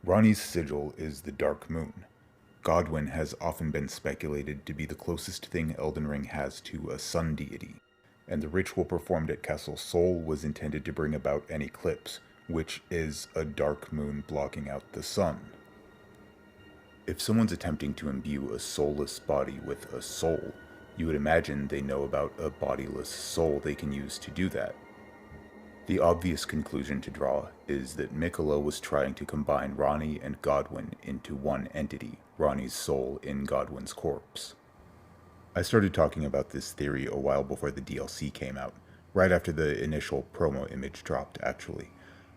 Ronnie's sigil is the Dark Moon. Godwyn has often been speculated to be the closest thing Elden Ring has to a sun deity, and the ritual performed at Castle Sol was intended to bring about an eclipse, which is a dark moon blocking out the sun. If someone's attempting to imbue a soulless body with a soul, you would imagine they know about a bodiless soul they can use to do that. The obvious conclusion to draw is that Miquella was trying to combine Ronnie and Godwyn into one entity, Ronnie's soul in Godwyn's corpse. I started talking about this theory a while before the DLC came out, right after the initial promo image dropped actually.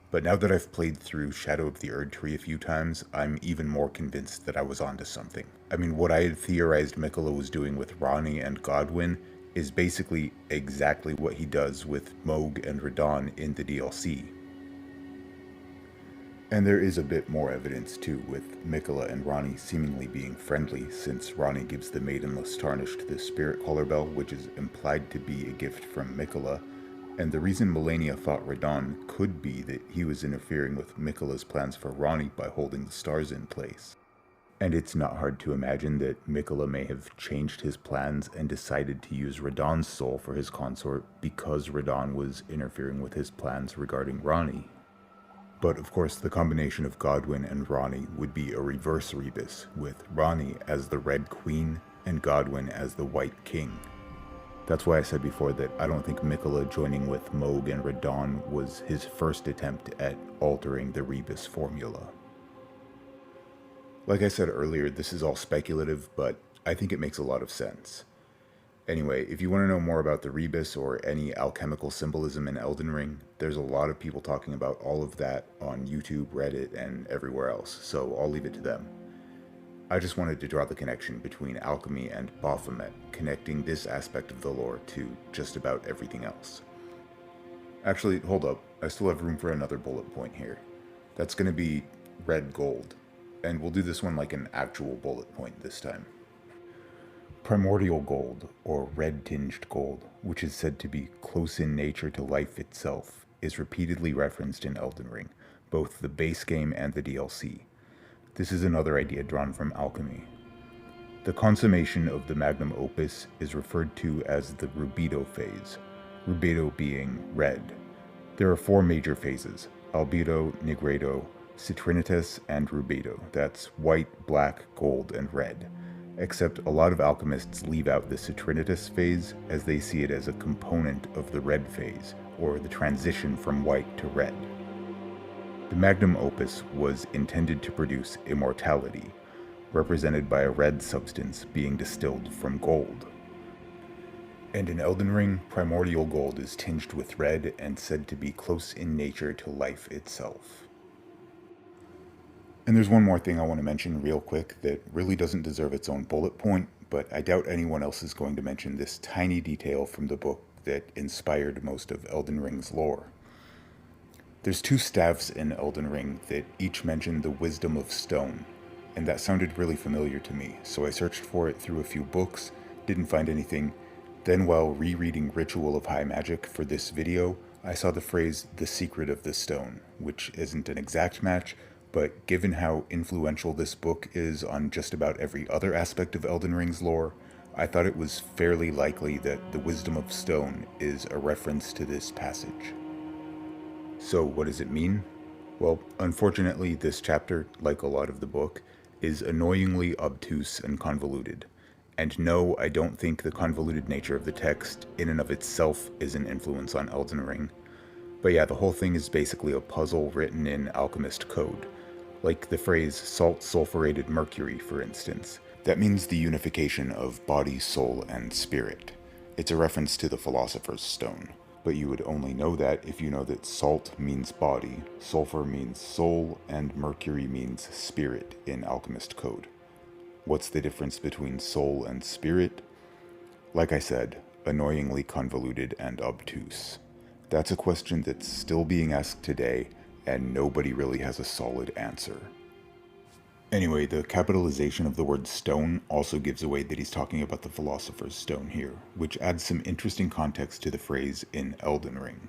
But now that I've played through Shadow of the Erdtree a few times, I'm even more convinced that I was onto something. I mean, what I had theorized Miquella was doing with Ronnie and Godwyn is basically exactly what he does with Mohg and Radahn in the DLC. And there is a bit more evidence too, with Miquella and Ronnie seemingly being friendly, since Ronnie gives the Maidenless Tarnished the Spirit Collar Bell, which is implied to be a gift from Miquella, and the reason Malenia fought Radahn could be that he was interfering with Miquella's plans for Ronnie by holding the stars in place. And it's not hard to imagine that Miquella may have changed his plans and decided to use Radahn's soul for his consort because Radahn was interfering with his plans regarding Ronnie. But of course the combination of Godwyn and Ronnie would be a reverse Rebis, with Ronnie as the Red Queen and Godwyn as the White King. That's why I said before that I don't think Miquella joining with Mohg and Radahn was his first attempt at altering the Rebis formula. Like I said earlier, this is all speculative, but I think it makes a lot of sense. Anyway, if you want to know more about the Rebis or any alchemical symbolism in Elden Ring, there's a lot of people talking about all of that on YouTube, Reddit, and everywhere else, so I'll leave it to them. I just wanted to draw the connection between alchemy and Baphomet, connecting this aspect of the lore to just about everything else. Actually, hold up, I still have room for another bullet point here. That's going to be red gold, and we'll do this one like an actual bullet point this time. Primordial gold, or red-tinged gold, which is said to be close in nature to life itself, is repeatedly referenced in Elden Ring, both the base game and the DLC. This is another idea drawn from alchemy. The consummation of the magnum opus is referred to as the rubedo phase, rubedo being red. There are 4 major phases: albedo, nigredo, citrinitas, and rubedo. That's white, black, gold, and red. Except a lot of alchemists leave out the citrinitas phase as they see it as a component of the red phase, or the transition from white to red. The magnum opus was intended to produce immortality, represented by a red substance being distilled from gold. And in Elden Ring, primordial gold is tinged with red and said to be close in nature to life itself. And there's one more thing I want to mention real quick that really doesn't deserve its own bullet point, but I doubt anyone else is going to mention this tiny detail from the book that inspired most of Elden Ring's lore. There's 2 staffs in Elden Ring that each mention the wisdom of stone, and that sounded really familiar to me, so I searched for it through a few books, didn't find anything. Then while rereading Ritual of High Magic for this video, I saw the phrase, "the secret of the stone," which isn't an exact match, but given how influential this book is on just about every other aspect of Elden Ring's lore, I thought it was fairly likely that the Wisdom of Stone is a reference to this passage. So what does it mean? Well, unfortunately, this chapter, like a lot of the book, is annoyingly obtuse and convoluted. And no, I don't think the convoluted nature of the text in and of itself is an influence on Elden Ring. But yeah, the whole thing is basically a puzzle written in alchemist code. Like the phrase salt sulfurated mercury, for instance. That means the unification of body, soul, and spirit. It's a reference to the Philosopher's Stone. But you would only know that if you know that salt means body, sulfur means soul, and mercury means spirit in alchemist code. What's the difference between soul and spirit? Like I said, annoyingly convoluted and obtuse. That's a question that's still being asked today, and nobody really has a solid answer. Anyway, the capitalization of the word stone also gives away that he's talking about the Philosopher's Stone here, which adds some interesting context to the phrase in Elden Ring.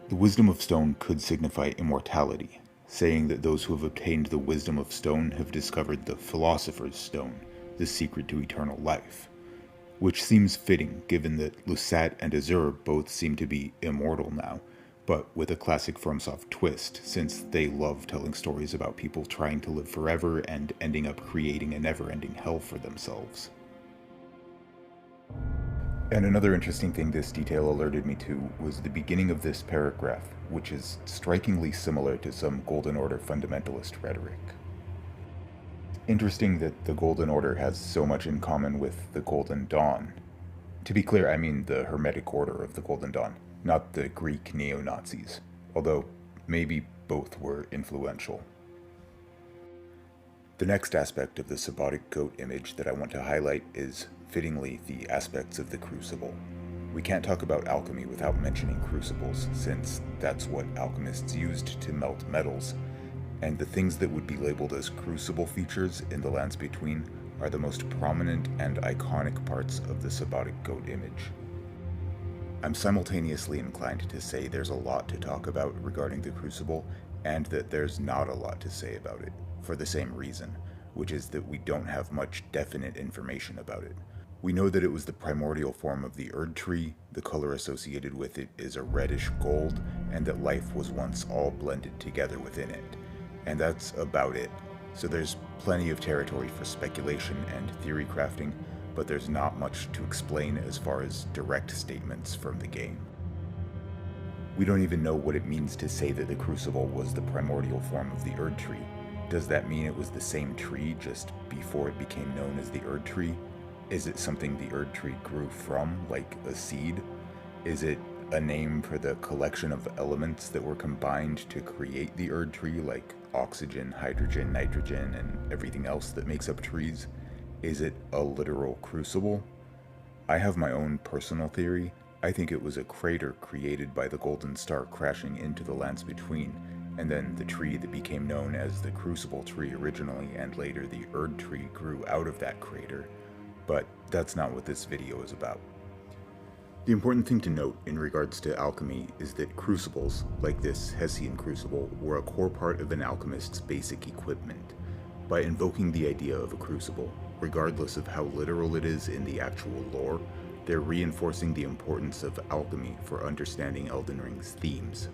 The Wisdom of Stone could signify immortality, saying that those who have obtained the Wisdom of Stone have discovered the Philosopher's Stone, the secret to eternal life, which seems fitting given that Lusat and Azur both seem to be immortal now, but with a classic FromSoft twist, since they love telling stories about people trying to live forever and ending up creating a never-ending hell for themselves. And another interesting thing this detail alerted me to was the beginning of this paragraph, which is strikingly similar to some Golden Order fundamentalist rhetoric. Interesting that the Golden Order has so much in common with the Golden Dawn. To be clear, I mean the Hermetic Order of the Golden Dawn, not the Greek neo-Nazis, although maybe both were influential. The next aspect of the Sabbatic goat image that I want to highlight is, fittingly, the aspects of the Crucible. We can't talk about alchemy without mentioning crucibles, since that's what alchemists used to melt metals, and the things that would be labeled as crucible features in the lands between are the most prominent and iconic parts of the Sabbatic goat image. I'm simultaneously inclined to say there's a lot to talk about regarding the Crucible, and that there's not a lot to say about it, for the same reason, which is that we don't have much definite information about it. We know that it was the primordial form of the Erd tree, the color associated with it is a reddish gold, and that life was once all blended together within it. And that's about it. So there's plenty of territory for speculation and theory crafting, but there's not much to explain as far as direct statements from the game. We don't even know what it means to say that the Crucible was the primordial form of the Erd tree. Does that mean it was the same tree just before it became known as the Erd tree? Is it something the Erd tree grew from, like a seed? Is it a name for the collection of elements that were combined to create the Erd tree, like oxygen, hydrogen, nitrogen, and everything else that makes up trees? Is it a literal crucible? I have my own personal theory. I think it was a crater created by the Golden Star crashing into the lands between, and then the tree that became known as the Crucible tree originally, and later the Erd tree grew out of that crater. But that's not what this video is about. The important thing to note in regards to alchemy is that crucibles, like this Hessian crucible, were a core part of an alchemist's basic equipment. By invoking the idea of a crucible, regardless of how literal it is in the actual lore, they're reinforcing the importance of alchemy for understanding Elden Ring's themes.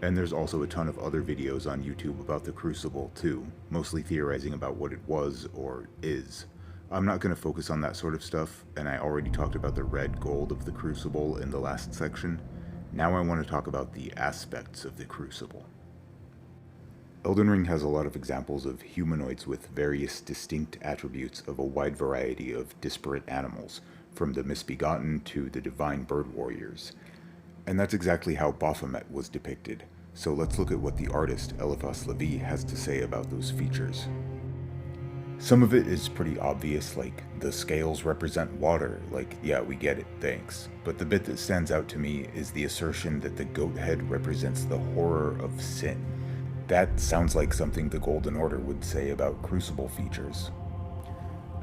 And there's also a ton of other videos on YouTube about the Crucible too, mostly theorizing about what it was or is. I'm not going to focus on that sort of stuff, and I already talked about the red gold of the Crucible in the last section. Now I want to talk about the aspects of the Crucible. Elden Ring has a lot of examples of humanoids with various distinct attributes of a wide variety of disparate animals, from the misbegotten to the divine bird warriors. And that's exactly how Baphomet was depicted, so let's look at what the artist Eliphas Levi has to say about those features. Some of it is pretty obvious, like the scales represent water, like yeah, we get it, thanks. But the bit that stands out to me is the assertion that the goat head represents the horror of sin. That sounds like something the Golden Order would say about Crucible features.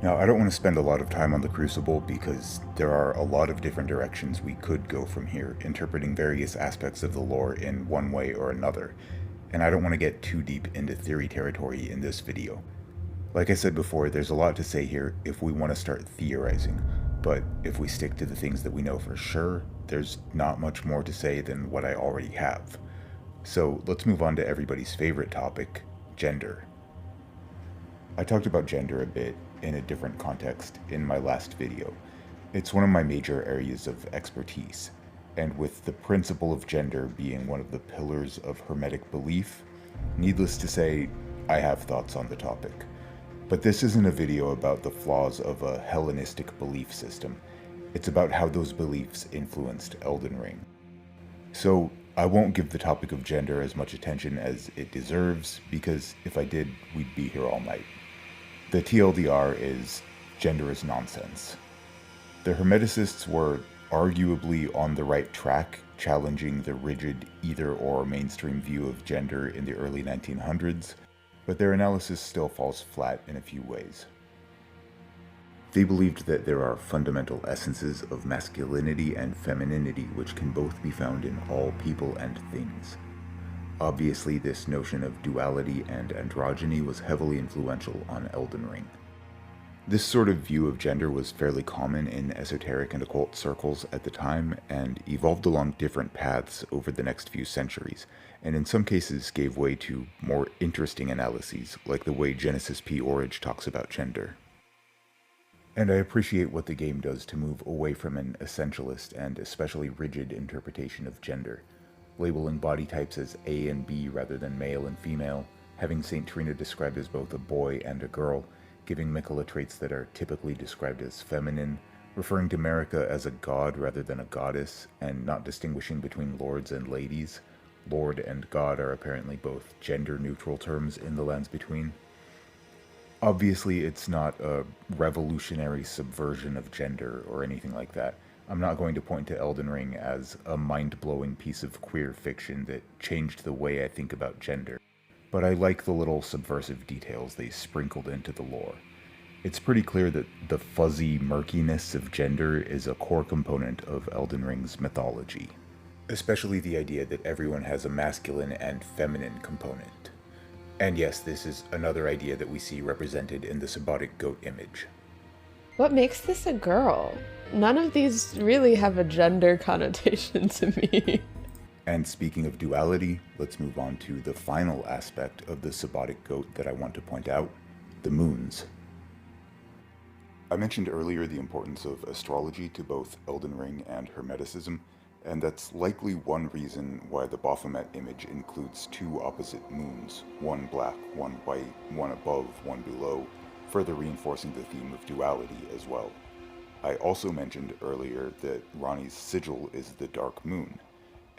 Now, I don't want to spend a lot of time on the Crucible because there are a lot of different directions we could go from here, interpreting various aspects of the lore in one way or another. and I don't want to get too deep into theory territory in this video. Like I said before, there's a lot to say here if we want to start theorizing, but if we stick to the things that we know for sure, there's not much more to say than what I already have. So let's move on to everybody's favorite topic, gender. I talked about gender a bit in a different context in my last video. It's one of my major areas of expertise, and with the principle of gender being one of the pillars of Hermetic belief, needless to say, I have thoughts on the topic. But this isn't a video about the flaws of a Hellenistic belief system. It's about how those beliefs influenced Elden Ring. So I won't give the topic of gender as much attention as it deserves, because if I did, we'd be here all night. The TLDR is, gender is nonsense. The Hermeticists were arguably on the right track, challenging the rigid either-or mainstream view of gender in the early 1900s, but their analysis still falls flat in a few ways. They believed that there are fundamental essences of masculinity and femininity which can both be found in all people and things. Obviously, this notion of duality and androgyny was heavily influential on Elden Ring. This sort of view of gender was fairly common in esoteric and occult circles at the time, and evolved along different paths over the next few centuries, and in some cases gave way to more interesting analyses, like the way Genesis P. Orridge talks about gender. And I appreciate what the game does to move away from an essentialist and especially rigid interpretation of gender, labeling body types as A and B rather than male and female, having Saint Trina described as both a boy and a girl, giving Miquella traits that are typically described as feminine, referring to Marika as a god rather than a goddess, and not distinguishing between lords and ladies. Lord and god are apparently both gender-neutral terms in the Lands Between. Obviously, it's not a revolutionary subversion of gender or anything like that. I'm not going to point to Elden Ring as a mind-blowing piece of queer fiction that changed the way I think about gender, but I like the little subversive details they sprinkled into the lore. It's pretty clear that the fuzzy murkiness of gender is a core component of Elden Ring's mythology, especially the idea that everyone has a masculine and feminine component. And yes, this is another idea that we see represented in the Sabbodic goat image. What makes this a girl? None of these really have a gender connotation to me. And speaking of duality, let's move on to the final aspect of the Sabbodic goat that I want to point out, the moons. I mentioned earlier the importance of astrology to both Elden Ring and Hermeticism, and that's likely one reason why the Baphomet image includes two opposite moons, one black, one white, one above, one below, further reinforcing the theme of duality as well. I also mentioned earlier that Ranni's sigil is the dark moon,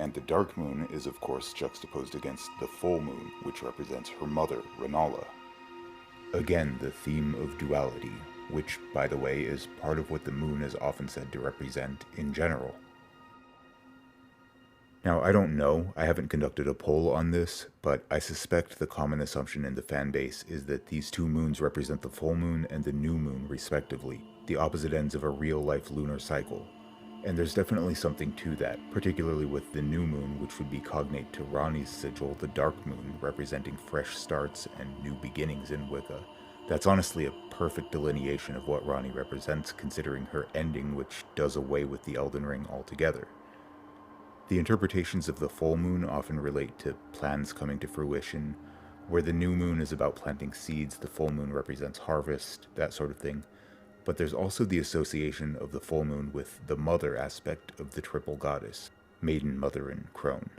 and the dark moon is of course juxtaposed against the full moon, which represents her mother, Rennala. Again, the theme of duality, which, by the way, is part of what the moon is often said to represent in general. Now, I don't know, I haven't conducted a poll on this, but I suspect the common assumption in the fanbase is that these two moons represent the full moon and the new moon respectively, the opposite ends of a real-life lunar cycle. And there's definitely something to that, particularly with the new moon, which would be cognate to Ranni's sigil, the dark moon, representing fresh starts and new beginnings in Wicca. That's honestly a perfect delineation of what Ranni represents, considering her ending, which does away with the Elden Ring altogether. The interpretations of the full moon often relate to plans coming to fruition, where the new moon is about planting seeds, the full moon represents harvest, that sort of thing. But there's also the association of the full moon with the mother aspect of the triple goddess, maiden, mother, and crone.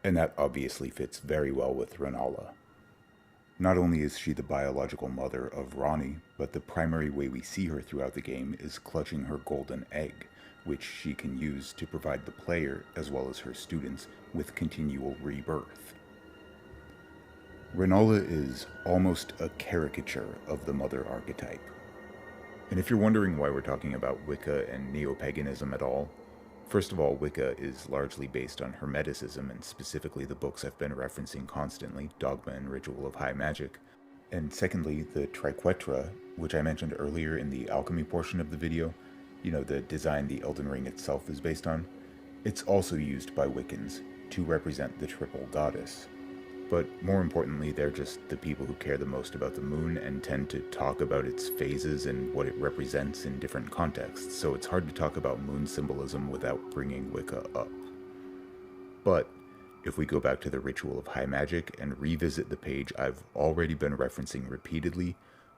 And that obviously fits very well with Rennala. Not only is she the biological mother of Ranni, but the primary way we see her throughout the game is clutching her golden egg, which she can use to provide the player, as well as her students, with continual rebirth. Rennala is almost a caricature of the mother archetype. And if you're wondering why we're talking about Wicca and neo-paganism at all, first of all, Wicca is largely based on Hermeticism, and specifically the books I've been referencing constantly, Dogma and Ritual of High Magic. And secondly, the triquetra, which I mentioned earlier in the alchemy portion of the video, the design the Elden Ring itself is based on, it's also used by Wiccans to represent the triple goddess. but more importantly, they're just the people who care the most about the moon and tend to talk about its phases and what it represents in different contexts, so it's hard to talk about moon symbolism without bringing Wicca up. But if we go back to the Ritual of High Magic and revisit the page I've already been referencing repeatedly,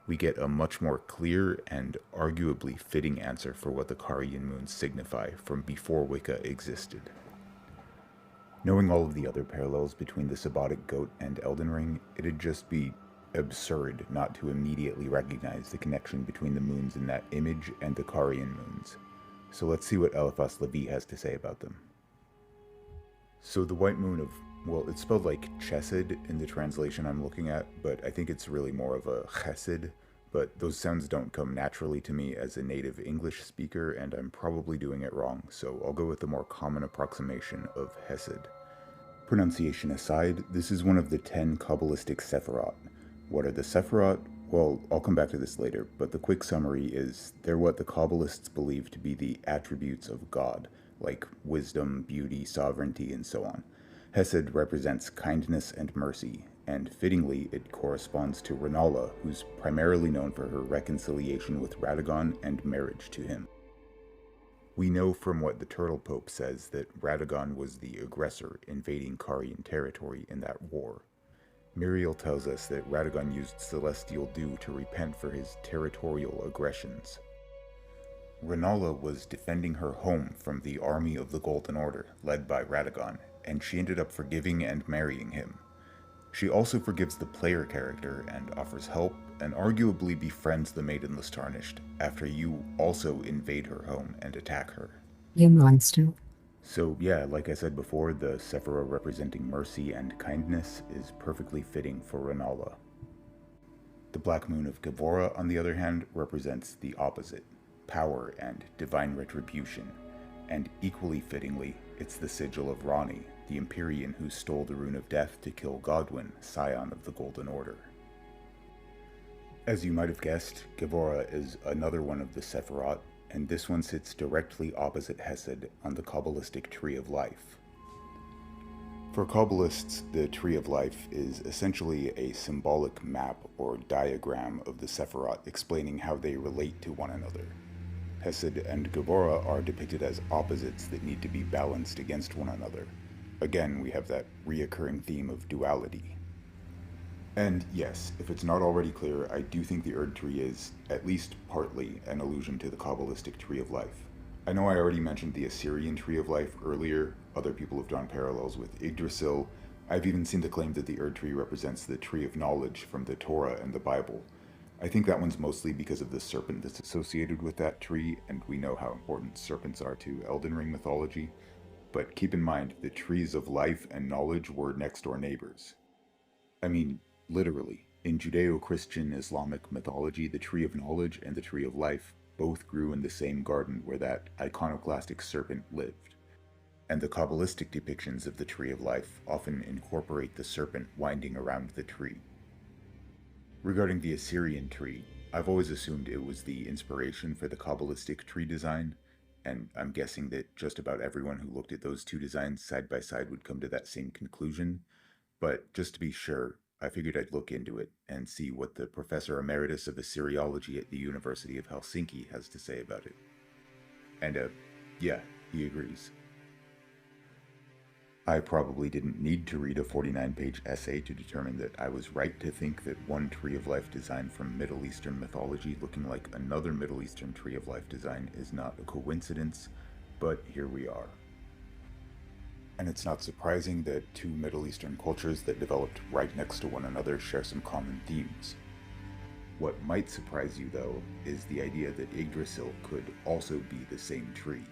we get a much more clear and arguably fitting answer for what the Carian moons signify from before Wicca existed. Knowing all of the other parallels between the Sabbatic Goat and Elden Ring, it'd just be absurd not to immediately recognize the connection between the moons in that image and the Carian moons. So let's see what Eliphas Levi has to say about them. So the white moon of, well, it's spelled like chesed in the translation I'm looking at, but I think it's really more of a chesed, but those sounds don't come naturally to me as a native English speaker, and I'm probably doing it wrong, so I'll go with the more common approximation of hesed. Pronunciation aside, this is one of the 10 Kabbalistic Sephirot. What are the Sephirot? Well, I'll come back to this later, but the quick summary is they're what the Kabbalists believe to be the attributes of God, like wisdom, beauty, sovereignty, and so on. Hesed represents kindness and mercy, and fittingly it corresponds to Renala, who's primarily known for her reconciliation with Radagon and marriage to him. We know from what the Turtle Pope says that Radagon was the aggressor invading Carian territory in that war. Muriel tells us that Radagon used celestial dew to repent for his territorial aggressions. Renala was defending her home from the army of the Golden Order, led by Radagon, and she ended up forgiving and marrying him. She also forgives the player character and offers help, and arguably befriends the Maidenless Tarnished, after you also invade her home and attack her. You monster. So yeah, like I said before, the Sephira representing mercy and kindness is perfectly fitting for Renala. The Black Moon of Gevora, on the other hand, represents the opposite, power and divine retribution, and equally fittingly, it's the sigil of Rani, the Empyrean who stole the Rune of Death to kill Godwyn, scion of the Golden Order. As you might have guessed, Gevora is another one of the Sephirot, and this one sits directly opposite Hesed on the Kabbalistic Tree of Life. For Kabbalists, the Tree of Life is essentially a symbolic map or diagram of the Sephirot explaining how they relate to one another. Hesed and Gevora are depicted as opposites that need to be balanced against one another. Again, we have that reoccurring theme of duality. And yes, if it's not already clear, I do think the Erd Tree is, at least partly, an allusion to the Kabbalistic Tree of Life. I know I already mentioned the Assyrian Tree of Life earlier, other people have drawn parallels with Yggdrasil. I've even seen the claim that the Erd Tree represents the Tree of Knowledge from the Torah and the Bible. I think that one's mostly because of the serpent that's associated with that tree, and we know how important serpents are to Elden Ring mythology. But keep in mind, the trees of life and knowledge were next-door neighbors. I mean, literally. In Judeo-Christian Islamic mythology, the Tree of Knowledge and the Tree of Life both grew in the same garden where that iconoclastic serpent lived. And the Kabbalistic depictions of the Tree of Life often incorporate the serpent winding around the tree. Regarding the Assyrian tree, I've always assumed it was the inspiration for the Kabbalistic tree design, and I'm guessing that just about everyone who looked at those two designs side by side would come to that same conclusion, but just to be sure, I figured I'd look into it and see what the Professor Emeritus of Assyriology at the University of Helsinki has to say about it. And yeah, he agrees. I probably didn't need to read a 49-page essay to determine that I was right to think that one Tree of Life design from Middle Eastern mythology looking like another Middle Eastern Tree of Life design is not a coincidence, but here we are. And it's not surprising that two Middle Eastern cultures that developed right next to one another share some common themes. What might surprise you, though, is the idea that Yggdrasil could also be the same tree.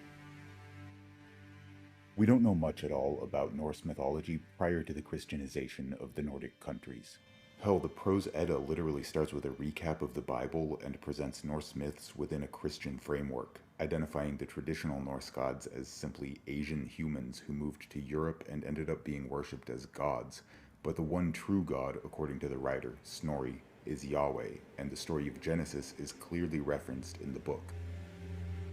We don't know much at all about Norse mythology prior to the Christianization of the Nordic countries. Hell, the Prose Edda literally starts with a recap of the Bible and presents Norse myths within a Christian framework, identifying the traditional Norse gods as simply Asian humans who moved to Europe and ended up being worshipped as gods, but the one true god, according to the writer, Snorri, is Yahweh, and the story of Genesis is clearly referenced in the book.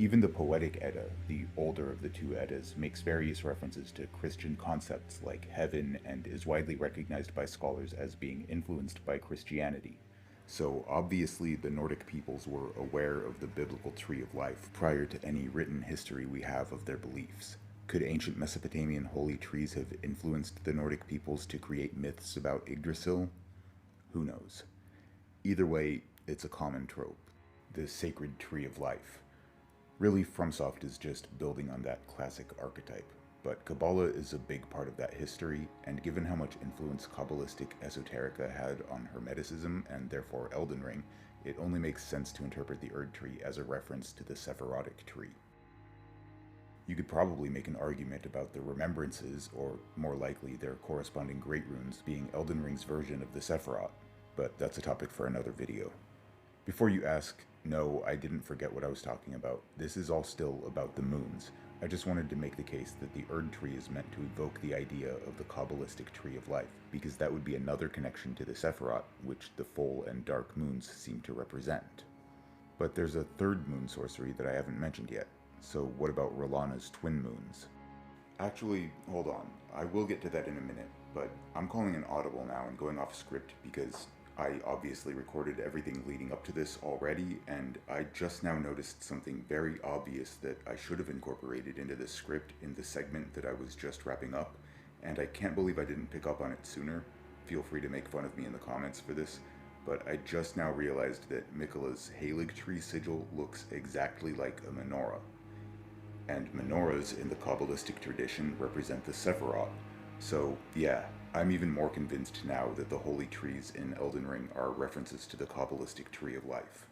Even the Poetic Edda, the older of the two Eddas, makes various references to Christian concepts like heaven and is widely recognized by scholars as being influenced by Christianity. So obviously the Nordic peoples were aware of the biblical tree of life prior to any written history we have of their beliefs. Could ancient Mesopotamian holy trees have influenced the Nordic peoples to create myths about Yggdrasil? Who knows? Either way, it's a common trope, the sacred tree of life. Really, FromSoft is just building on that classic archetype, but Kabbalah is a big part of that history, and given how much influence Kabbalistic esoterica had on Hermeticism and therefore Elden Ring, it only makes sense to interpret the Erd tree as a reference to the Sephirotic tree. You could probably make an argument about the Remembrances, or more likely their corresponding Great Runes, being Elden Ring's version of the Sephiroth, but that's a topic for another video. Before you ask, no, I didn't forget what I was talking about. This is all still about the moons. I just wanted to make the case that the Erd tree is meant to evoke the idea of the Kabbalistic tree of life, because that would be another connection to the Sephiroth, which the full and dark moons seem to represent. But there's a third moon sorcery that I haven't mentioned yet. So what about R'hllana's twin moons? Actually, hold on. I will get to that in a minute, but I'm calling an audible now and going off script because I obviously recorded everything leading up to this already, and I just now noticed something very obvious that I should have incorporated into the script in the segment that I was just wrapping up, and I can't believe I didn't pick up on it sooner. Feel free to make fun of me in the comments for this, but I just now realized that Miquella's Halig tree sigil looks exactly like a menorah. And menorahs in the Kabbalistic tradition represent the Sephiroth. So yeah, I'm even more convinced now that the holy trees in Elden Ring are references to the Kabbalistic tree of life.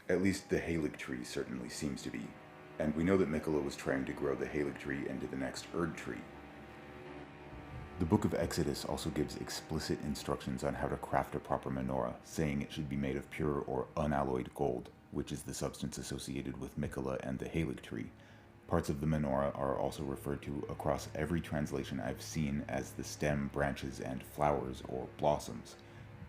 At least the Halig tree certainly seems to be, and we know that Miquella was trying to grow the Halig tree into the next Erd tree. The Book of Exodus also gives explicit instructions on how to craft a proper menorah, saying it should be made of pure or unalloyed gold, which is the substance associated with Miquella and the Halig tree. Parts of the menorah are also referred to across every translation I've seen as the stem, branches, and flowers or blossoms.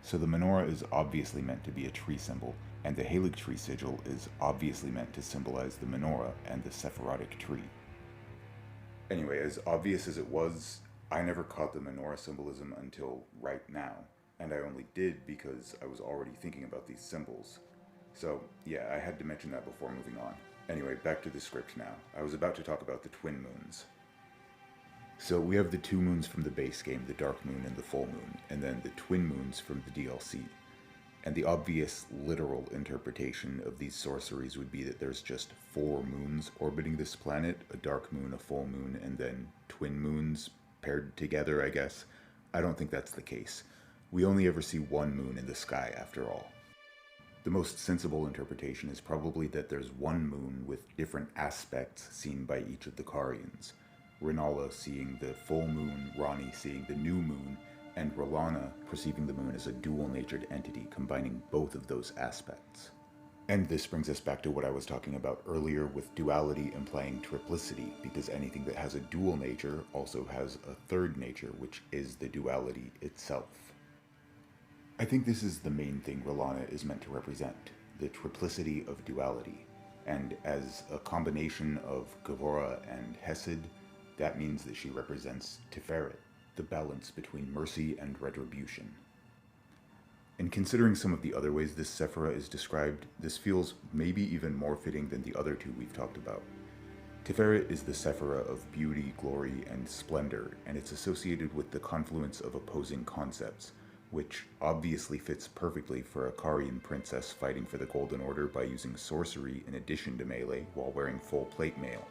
So the menorah is obviously meant to be a tree symbol, and the Halig tree sigil is obviously meant to symbolize the menorah and the Sephirotic tree. Anyway, as obvious as it was, I never caught the menorah symbolism until right now, and I only did because I was already thinking about these symbols. So yeah, I had to mention that before moving on. Anyway, back to the script now. I was about to talk about the twin moons. So we have the two moons from the base game, the Dark Moon and the Full Moon, and then the twin moons from the DLC. And the obvious literal interpretation of these sorceries would be that there's just 4 moons orbiting this planet, a dark moon, a full moon, and then twin moons paired together, I guess. I don't think that's the case. We only ever see one moon in the sky after all. The most sensible interpretation is probably that there's one moon with different aspects seen by each of the Carians. Rennala seeing the full moon, Ranni seeing the new moon, and R'hllana perceiving the moon as a dual-natured entity combining both of those aspects. And this brings us back to what I was talking about earlier with duality implying triplicity, because anything that has a dual nature also has a third nature, which is the duality itself. I think this is the main thing R'hllana is meant to represent, the triplicity of duality. And as a combination of Gevurah and Hesed, that means that she represents Tiferet, the balance between mercy and retribution. And considering some of the other ways this Sephira is described, this feels maybe even more fitting than the other two we've talked about. Tiferet is the Sephira of beauty, glory, and splendor, and it's associated with the confluence of opposing concepts, which obviously fits perfectly for a Carian princess fighting for the Golden Order by using sorcery in addition to melee while wearing full plate mail.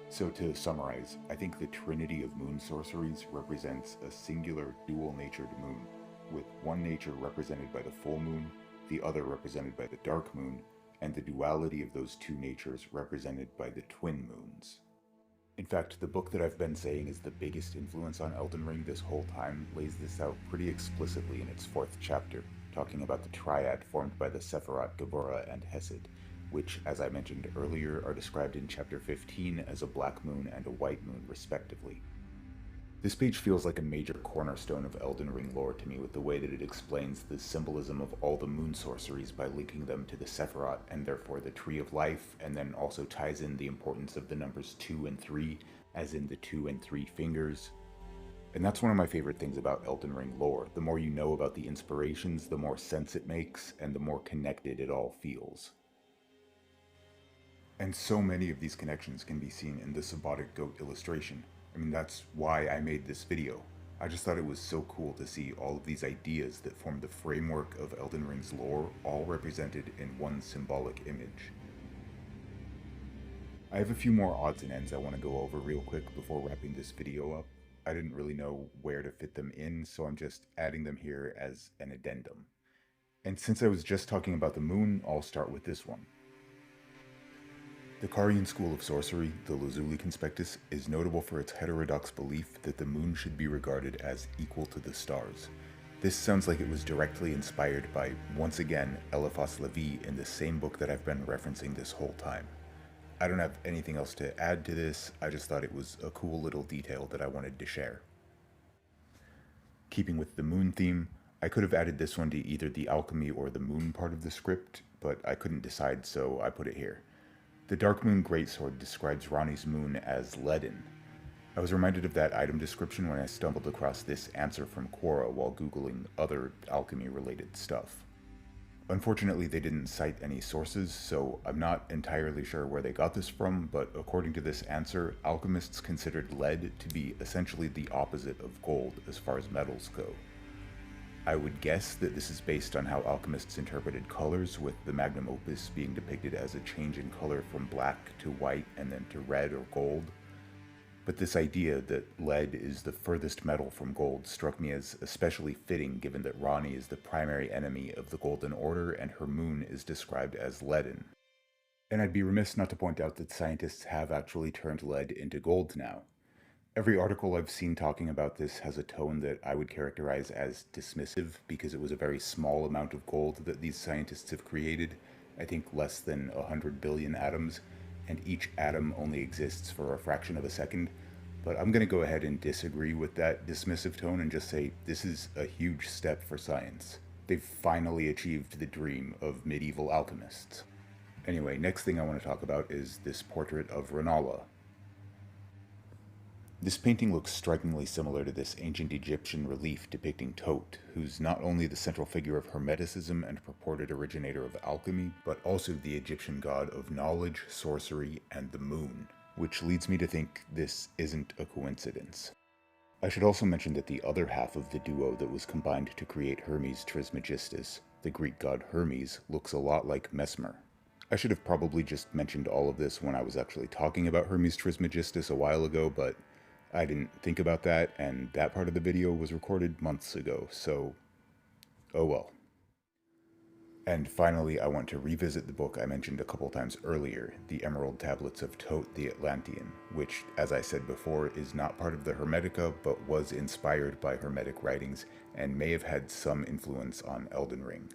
So to summarize, I think the trinity of moon sorceries represents a singular dual-natured moon, with one nature represented by the full moon, the other represented by the dark moon, and the duality of those two natures represented by the twin moons. In fact, the book that I've been saying is the biggest influence on Elden Ring this whole time lays this out pretty explicitly in its 4th chapter, talking about the triad formed by the Sephiroth, Gevurah, and Hesed, which, as I mentioned earlier, are described in chapter 15 as a black moon and a white moon, respectively. This page feels like a major cornerstone of Elden Ring lore to me, with the way that it explains the symbolism of all the moon sorceries by linking them to the Sephiroth and therefore the Tree of Life, and then also ties in the importance of the numbers 2 and 3, as in the 2 and 3 fingers. And that's one of my favorite things about Elden Ring lore. The more you know about the inspirations, the more sense it makes, and the more connected it all feels. And so many of these connections can be seen in the Satanic goat illustration. I mean, that's why I made this video. I just thought it was so cool to see all of these ideas that form the framework of Elden Ring's lore all represented in one symbolic image. I have a few more odds and ends I want to go over real quick before wrapping this video up. I didn't really know where to fit them in, so I'm just adding them here as an addendum. And since I was just talking about the moon, I'll start with this one. The Carian school of sorcery, the Lazuli Conspectus, is notable for its heterodox belief that the moon should be regarded as equal to the stars. This sounds like it was directly inspired by, once again, Eliphas Levi in the same book that I've been referencing this whole time. I don't have anything else to add to this, I just thought it was a cool little detail that I wanted to share. Keeping with the moon theme, I could have added this one to either the alchemy or the moon part of the script, but I couldn't decide, so I put it here. The Darkmoon Greatsword describes Ranni's moon as leaden. I was reminded of that item description when I stumbled across this answer from Quora while googling other alchemy-related stuff. Unfortunately, they didn't cite any sources, so I'm not entirely sure where they got this from, but according to this answer, alchemists considered lead to be essentially the opposite of gold as far as metals go. I would guess that this is based on how alchemists interpreted colors, with the magnum opus being depicted as a change in color from black to white and then to red or gold. But this idea that lead is the furthest metal from gold struck me as especially fitting, given that Ranni is the primary enemy of the Golden Order and her moon is described as leaden. And I'd be remiss not to point out that scientists have actually turned lead into gold now. Every article I've seen talking about this has a tone that I would characterize as dismissive, because it was a very small amount of gold that these scientists have created, I think less than 100 billion atoms, and each atom only exists for a fraction of a second. But I'm going to go ahead and disagree with that dismissive tone and just say this is a huge step for science. They've finally achieved the dream of medieval alchemists. Anyway, next thing I want to talk about is this portrait of Rennala. This painting looks strikingly similar to this ancient Egyptian relief depicting Thoth, who's not only the central figure of Hermeticism and purported originator of alchemy, but also the Egyptian god of knowledge, sorcery, and the moon, which leads me to think this isn't a coincidence. I should also mention that the other half of the duo that was combined to create Hermes Trismegistus, the Greek god Hermes, looks a lot like Mesmer. I should have probably just mentioned all of this when I was actually talking about Hermes Trismegistus a while ago, but I didn't think about that, and that part of the video was recorded months ago, so oh well. And finally, I want to revisit the book I mentioned a couple times earlier, The Emerald Tablets of Thoth the Atlantean, which, as I said before, is not part of the Hermetica, but was inspired by Hermetic writings and may have had some influence on Elden Ring.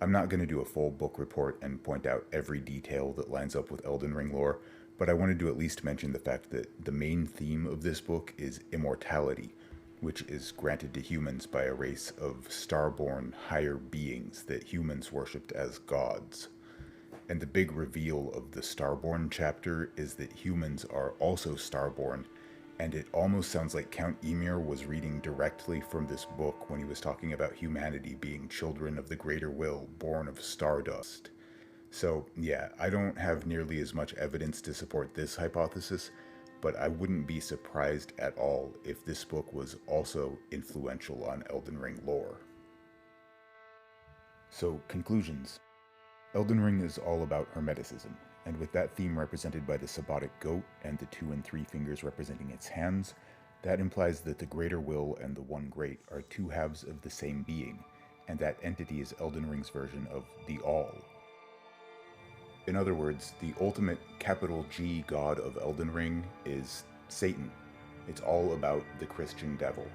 I'm not going to do a full book report and point out every detail that lines up with Elden Ring lore, but I wanted to at least mention the fact that the main theme of this book is immortality, which is granted to humans by a race of starborn higher beings that humans worshipped as gods. And the big reveal of the Starborn chapter is that humans are also starborn, and it almost sounds like Count Ymir was reading directly from this book when he was talking about humanity being children of the greater will, born of stardust. So yeah, I don't have nearly as much evidence to support this hypothesis, but I wouldn't be surprised at all if this book was also influential on Elden Ring lore. So, conclusions. Elden Ring is all about Hermeticism, and with that theme represented by the Sabbatic goat and the 2 and 3 fingers representing its hands, that implies that the Greater Will and the One Great are two halves of the same being, and that entity is Elden Ring's version of the All. In other words, the ultimate capital G god of Elden Ring is Satan. It's all about the Christian devil.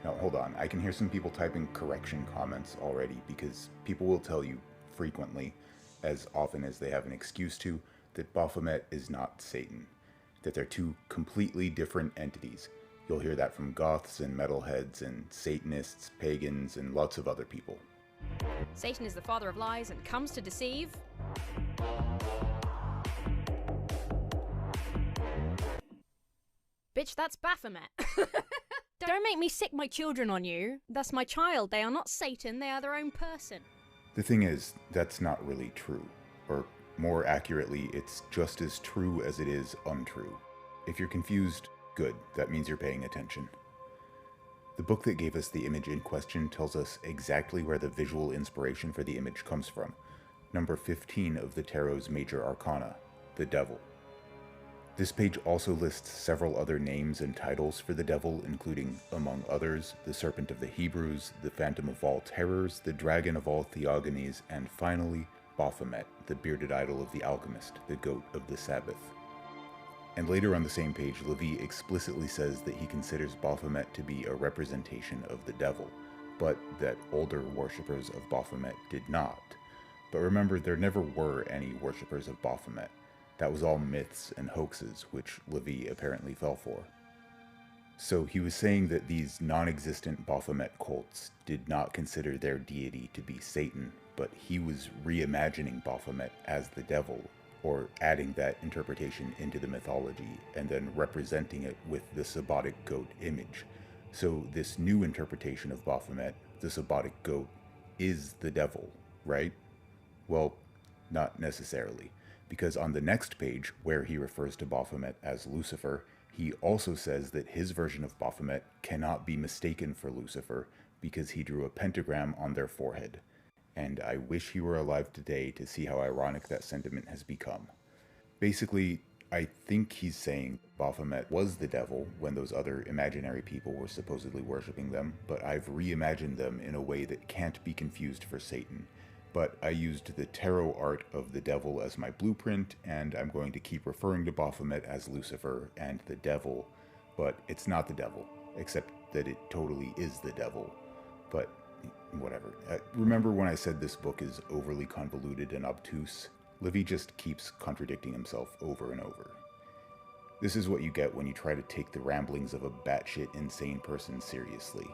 Now hold on, I can hear some people typing correction comments already, because people will tell you frequently, as often as they have an excuse to, that Baphomet is not Satan. That they're two completely different entities. You'll hear that from goths and metalheads and Satanists, pagans, and lots of other people. Satan is the father of lies and comes to deceive. Bitch, that's Baphomet. Don't make me sick my children on you. That's my child. They are not Satan, they are their own person. The thing is, that's not really true. Or more accurately, it's just as true as it is untrue. If you're confused, good. That means you're paying attention. The book that gave us the image in question tells us exactly where the visual inspiration for the image comes from. Number 15 of the Tarot's major arcana, the Devil. This page also lists several other names and titles for the Devil, including, among others, the Serpent of the Hebrews, the Phantom of all Terrors, the Dragon of all Theogonies, and finally, Baphomet, the bearded idol of the alchemist, the goat of the Sabbath. And later on the same page, Levi explicitly says that he considers Baphomet to be a representation of the devil, but that older worshippers of Baphomet did not. But remember, there never were any worshippers of Baphomet. That was all myths and hoaxes, which Levi apparently fell for. So he was saying that these non-existent Baphomet cults did not consider their deity to be Satan, but he was reimagining Baphomet as the devil, or adding that interpretation into the mythology, and then representing it with the Sabbatic goat image. So this new interpretation of Baphomet, the Sabbatic goat, is the devil, right? Well, not necessarily, because on the next page, where he refers to Baphomet as Lucifer, he also says that his version of Baphomet cannot be mistaken for Lucifer because he drew a pentagram on their forehead. And I wish he were alive today to see how ironic that sentiment has become. Basically, I think he's saying Baphomet was the devil when those other imaginary people were supposedly worshipping them, but I've reimagined them in a way that can't be confused for Satan. But I used the tarot art of the devil as my blueprint, and I'm going to keep referring to Baphomet as Lucifer and the devil, but it's not the devil, except that it totally is the devil. But whatever. Remember when I said this book is overly convoluted and obtuse? Levi just keeps contradicting himself over and over. This is what you get when you try to take the ramblings of a batshit insane person seriously.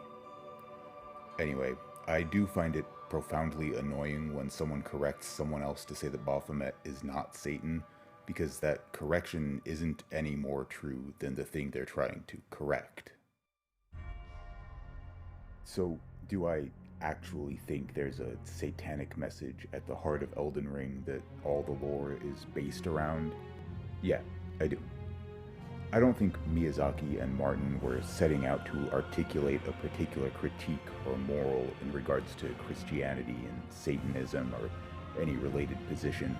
Anyway, I do find it profoundly annoying when someone corrects someone else to say that Baphomet is not Satan, because that correction isn't any more true than the thing they're trying to correct. So, do I actually think there's a satanic message at the heart of Elden Ring that all the lore is based around? Yeah, I do. I don't think Miyazaki and Martin were setting out to articulate a particular critique or moral in regards to Christianity and Satanism or any related position,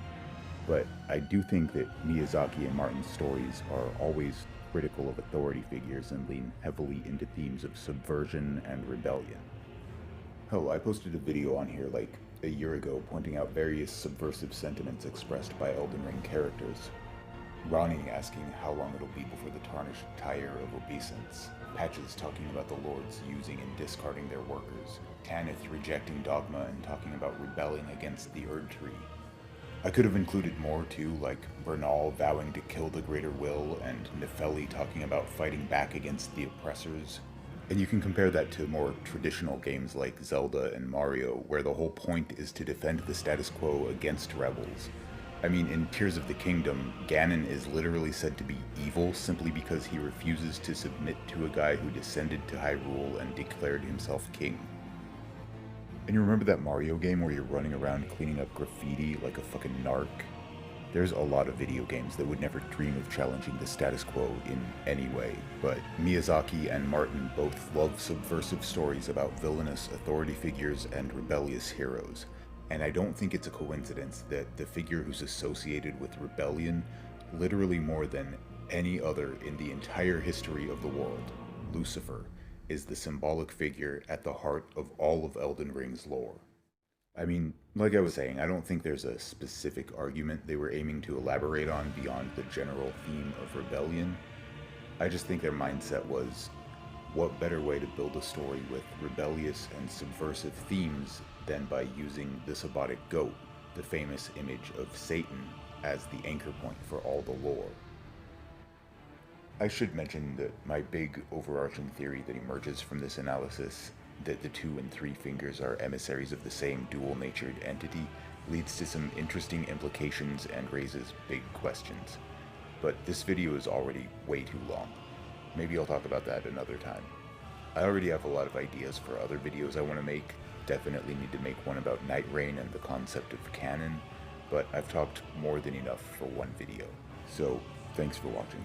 but I do think that Miyazaki and Martin's stories are always critical of authority figures and lean heavily into themes of subversion and rebellion. Hell, I posted a video on here like a year ago pointing out various subversive sentiments expressed by Elden Ring characters. Ronnie asking how long it'll be before the tarnished tire of obeisance. Patches talking about the lords using and discarding their workers. Tanith rejecting dogma and talking about rebelling against the Erd Tree. I could have included more too, like Bernal vowing to kill the greater will and Nefeli talking about fighting back against the oppressors. And you can compare that to more traditional games like Zelda and Mario, where the whole point is to defend the status quo against rebels. I mean, in Tears of the Kingdom, Ganon is literally said to be evil simply because he refuses to submit to a guy who descended to Hyrule and declared himself king. And you remember that Mario game where you're running around cleaning up graffiti like a fucking narc? There's a lot of video games that would never dream of challenging the status quo in any way, but Miyazaki and Martin both love subversive stories about villainous authority figures and rebellious heroes. And I don't think it's a coincidence that the figure who's associated with rebellion literally more than any other in the entire history of the world, Lucifer, is the symbolic figure at the heart of all of Elden Ring's lore. I mean, like I was saying, I don't think there's a specific argument they were aiming to elaborate on beyond the general theme of rebellion. I just think their mindset was, what better way to build a story with rebellious and subversive themes than by using the Sabbatic goat, the famous image of Satan, as the anchor point for all the lore. I should mention that my big overarching theory that emerges from this analysis, that the 2 and 3 fingers are emissaries of the same dual-natured entity, leads to some interesting implications and raises big questions. But this video is already way too long. Maybe I'll talk about that another time. I already have a lot of ideas for other videos I want to make. Definitely need to make one about Night Rain and the concept of canon, but I've talked more than enough for one video. So, thanks for watching.